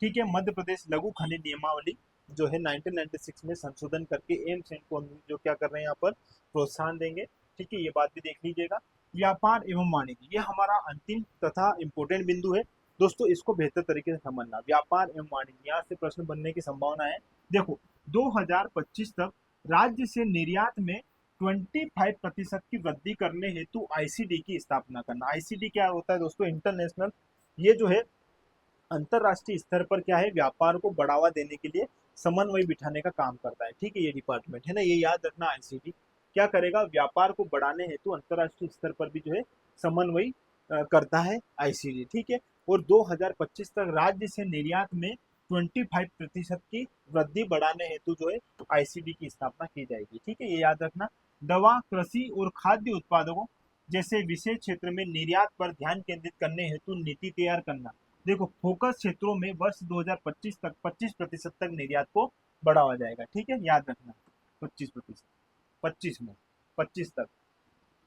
ठीक है, मध्य प्रदेश लघु खनिज नियमावली जो है 1996 में संशोधन करके एम सेंट को हम जो क्या कर रहे हैं यहाँ पर प्रोत्साहन देंगे। ठीक है, ये बात भी देख लीजिएगा। व्यापार एवं वाणिज्य, ये हमारा अंतिम तथा इम्पोर्टेंट बिंदु है दोस्तों, इसको बेहतर तरीके से समझना। व्यापार एवं वाणिज्य, यहाँ से प्रश्न बनने की संभावना है। देखो, 2025 तक राज्य से निर्यात में 25% की वृद्धि करने हेतु आईसीडी की स्थापना करना। आईसीडी क्या होता है दोस्तों? इंटरनेशनल, ये जो है अंतरराष्ट्रीय स्तर पर क्या है, व्यापार को बढ़ावा देने के लिए समन्वय बिठाने का काम करता है। ठीक है, ये डिपार्टमेंट है ना, ये याद रखना। आईसीटी क्या करेगा? व्यापार को बढ़ाने हेतु अंतरराष्ट्रीय स्तर पर भी जो है समन्वय करता है आईसीडी। ठीक है, और 2025 तक राज्य से निर्यात में 25% की वृद्धि बढ़ाने हेतु जो है आईसीडी की स्थापना की जाएगी। ठीक है, ये याद रखना। दवा, कृषि और खाद्य उत्पादों जैसे विशेष क्षेत्र में निर्यात पर ध्यान केंद्रित करने हेतु नीति तैयार करना। देखो, फोकस क्षेत्रों में वर्ष 2025 तक 25% तक निर्यात को बढ़ावा जाएगा। ठीक है, याद रखना 25%, 25 में 25 तक।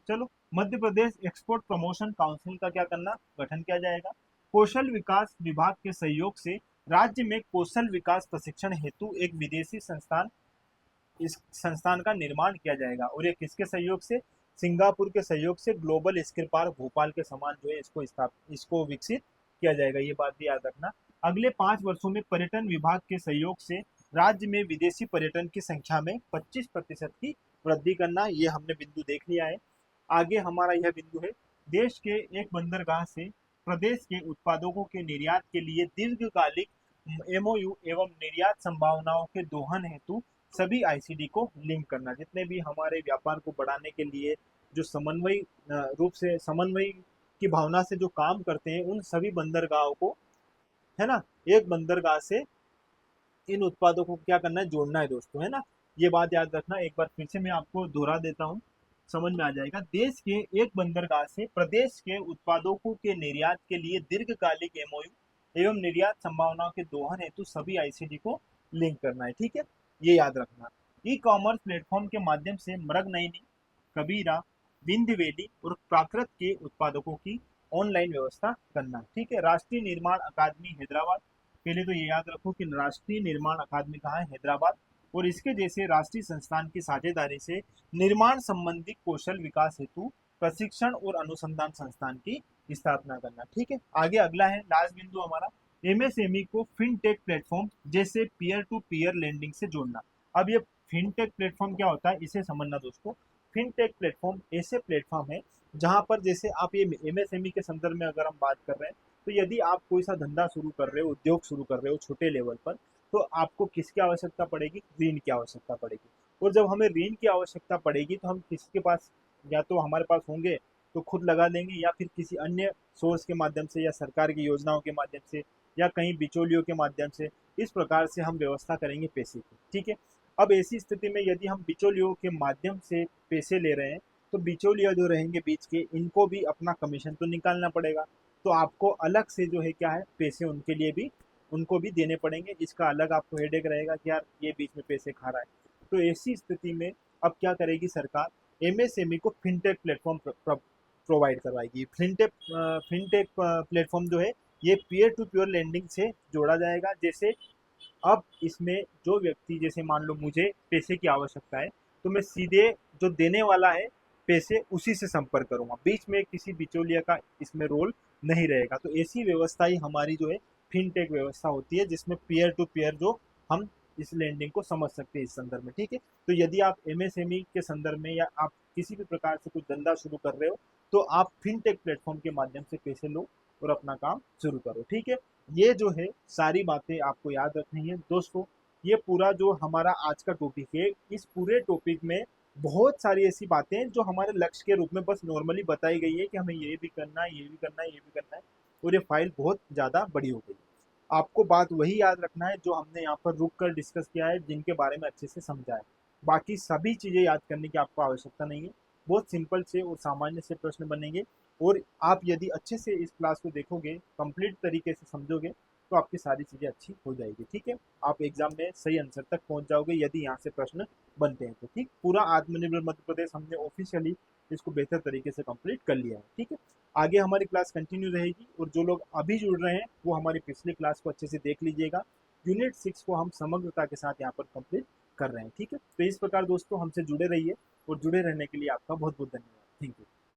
चलो, Madhya Pradesh export promotion council का क्या करना? गठन किया जाएगा। कौशल विकास विभाग के सहयोग से राज्य में कौशल विकास प्रशिक्षण हेतु एक विदेशी संस्थान, इस संस्थान का निर्माण किया जाएगा। और ये किसके सहयोग से? सिंगापुर के सहयोग से ग्लोबल स्किल पार्क भोपाल के समान जो है इसको विकसित किया जाएगा, ये बात भी याद रखना। अगले 5 वर्षों में पर्यटन विभाग के सहयोग से राज्य में विदेशी पर्यटन की संख्या में 25% की वृद्धि करना, ये हमने बिंदु देख लिया है। आगे हमारा यह बिंदु है, देश के एक बंदरगाह से प्रदेश के उत्पादकों के निर्यात के लिए दीर्घकालिक एमओयू एवं निर्यात संभावनाओं के दोहन हेतु सभी आईसीडी को लिंक करना। जितने भी हमारे व्यापार को बढ़ाने के लिए जो समन्वय रूप से समन्वय की भावना से जो काम करते हैं, उन सभी बंदरगाहों को, है ना, एक बंदरगाह से इन उत्पादों को क्या करना है, जोड़ना है दोस्तों, है ना। ये बात याद रखना, एक बार फिर से मैं आपको दोहरा देता हूँ, समझ में आ जाएगा। देश के एक बंदरगाह से प्रदेश के उत्पादों के निर्यात के लिए दीर्घकालिक एमओयू एवं निर्यात संभावनाओं के दोहन हेतु सभी आईसीडी को लिंक करना है, ठीक है, ये याद रखना। ई कॉमर्स प्लेटफॉर्म के माध्यम से मृगनयनी, कबीरा, विंध्य वैली और प्राकृत के उत्पादकों की ऑनलाइन व्यवस्था करना, ठीक है। राष्ट्रीय निर्माण अकादमी हैदराबाद, पहले तो ये याद रखो कि राष्ट्रीय निर्माण अकादमी कहाँ है, हैदराबाद, और इसके जैसे राष्ट्रीय संस्थान की साझेदारी से निर्माण संबंधी कौशल विकास हेतु प्रशिक्षण और अनुसंधान संस्थान की स्थापना करना, ठीक है। आगे अगला है लास्ट बिंदु हमारा, एमएसएमई को फिनटेक प्लेटफॉर्म जैसे पीयर टू पीयर लेंडिंग से जोड़ना। अब ये फिनटेक प्लेटफॉर्म क्या होता है, इसे समझना दोस्तों। फिनटेक प्लेटफॉर्म ऐसे प्लेटफॉर्म है जहां पर जैसे आप ये एमएसएमई के संदर्भ में अगर हम बात कर रहे हैं, तो यदि आप कोई सा धंधा शुरू कर रहे हो, उद्योग शुरू कर रहे हो छोटे लेवल पर, तो आपको किसकी आवश्यकता पड़ेगी, ऋण की आवश्यकता पड़ेगी। और जब हमें ऋण की आवश्यकता पड़ेगी तो हम किसके पास, या तो हमारे पास होंगे तो खुद लगा लेंगे, या फिर किसी अन्य सोर्स के माध्यम से, या सरकार की योजनाओं के माध्यम से, या कहीं बिचौलियों के माध्यम से, इस प्रकार से हम व्यवस्था करेंगे पैसे की, ठीक है। अब ऐसी स्थिति में यदि हम बिचौलियों के माध्यम से पैसे ले रहे हैं, तो बिचौलिया जो रहेंगे बीच के, इनको भी अपना कमीशन तो निकालना पड़ेगा। तो आपको अलग से जो है क्या है, पैसे उनके लिए भी, उनको भी देने पड़ेंगे। इसका अलग आपको हेडेक रहेगा कि यार ये बीच में पैसे खा रहा है। तो ऐसी स्थिति में अब क्या करेगी सरकार, एमएसएमई को फिनटेक प्लेटफॉर्म प्रोवाइड करवाएगी। फिनटेक प्लेटफॉर्म जो है ये पीयर टू पीयर लेंडिंग से जोड़ा जाएगा। जैसे अब इसमें जो व्यक्ति, जैसे मान लो मुझे पैसे की आवश्यकता है, तो मैं सीधे जो देने वाला है पैसे उसी से संपर्क करूंगा, बीच में किसी बिचौलिया का इसमें रोल नहीं रहेगा। तो ऐसी व्यवस्था ही हमारी जो है फिनटेक व्यवस्था होती है, जिसमें पीयर टू पीयर जो हम इस लेंडिंग को समझ सकते हैं इस संदर्भ में, ठीक है। तो यदि आप एमएसएमई के संदर्भ में या आप किसी भी प्रकार से कुछ धंधा शुरू कर रहे हो, तो आप फिनटेक प्लेटफॉर्म के माध्यम से पैसे लो और अपना काम शुरू करो, ठीक है। ये जो है सारी बातें आपको याद रखनी है दोस्तों। ये पूरा जो हमारा आज का टॉपिक है, इस पूरे टॉपिक में बहुत सारी ऐसी बातें हैं जो हमारे लक्ष्य के रूप में बस नॉर्मली बताई गई है कि हमें ये भी करना है, ये भी करना है, ये भी करना है, और ये फाइल बहुत ज़्यादा बड़ी हो गई है। आपको बात वही याद रखना है जो हमने यहाँ पर रुक कर डिस्कस किया है, जिनके बारे में अच्छे से समझा है। बाकी सभी चीज़ें याद करने की आपको आवश्यकता नहीं है। बहुत सिंपल से और सामान्य से प्रश्न बनेंगे, और आप यदि अच्छे से इस क्लास को देखोगे, कंप्लीट तरीके से समझोगे, तो आपकी सारी चीज़ें अच्छी हो जाएगी, ठीक है। आप एग्जाम में सही आंसर तक पहुंच जाओगे यदि यहाँ से प्रश्न बनते हैं तो, ठीक। पूरा आत्मनिर्भर मध्य प्रदेश हमने ऑफिशियली इसको बेहतर तरीके से कंप्लीट कर लिया है, ठीक है। आगे हमारी क्लास कंटिन्यू रहेगी, और जो लोग अभी जुड़ रहे हैं वो हमारी पिछली क्लास को अच्छे से देख लीजिएगा। यूनिट 6 को हम समग्रता के साथ यहाँ पर कंप्लीट कर रहे हैं, ठीक है। तो इस प्रकार दोस्तों हमसे जुड़े रहिए, और जुड़े रहने के लिए आपका बहुत बहुत धन्यवाद। Thank you.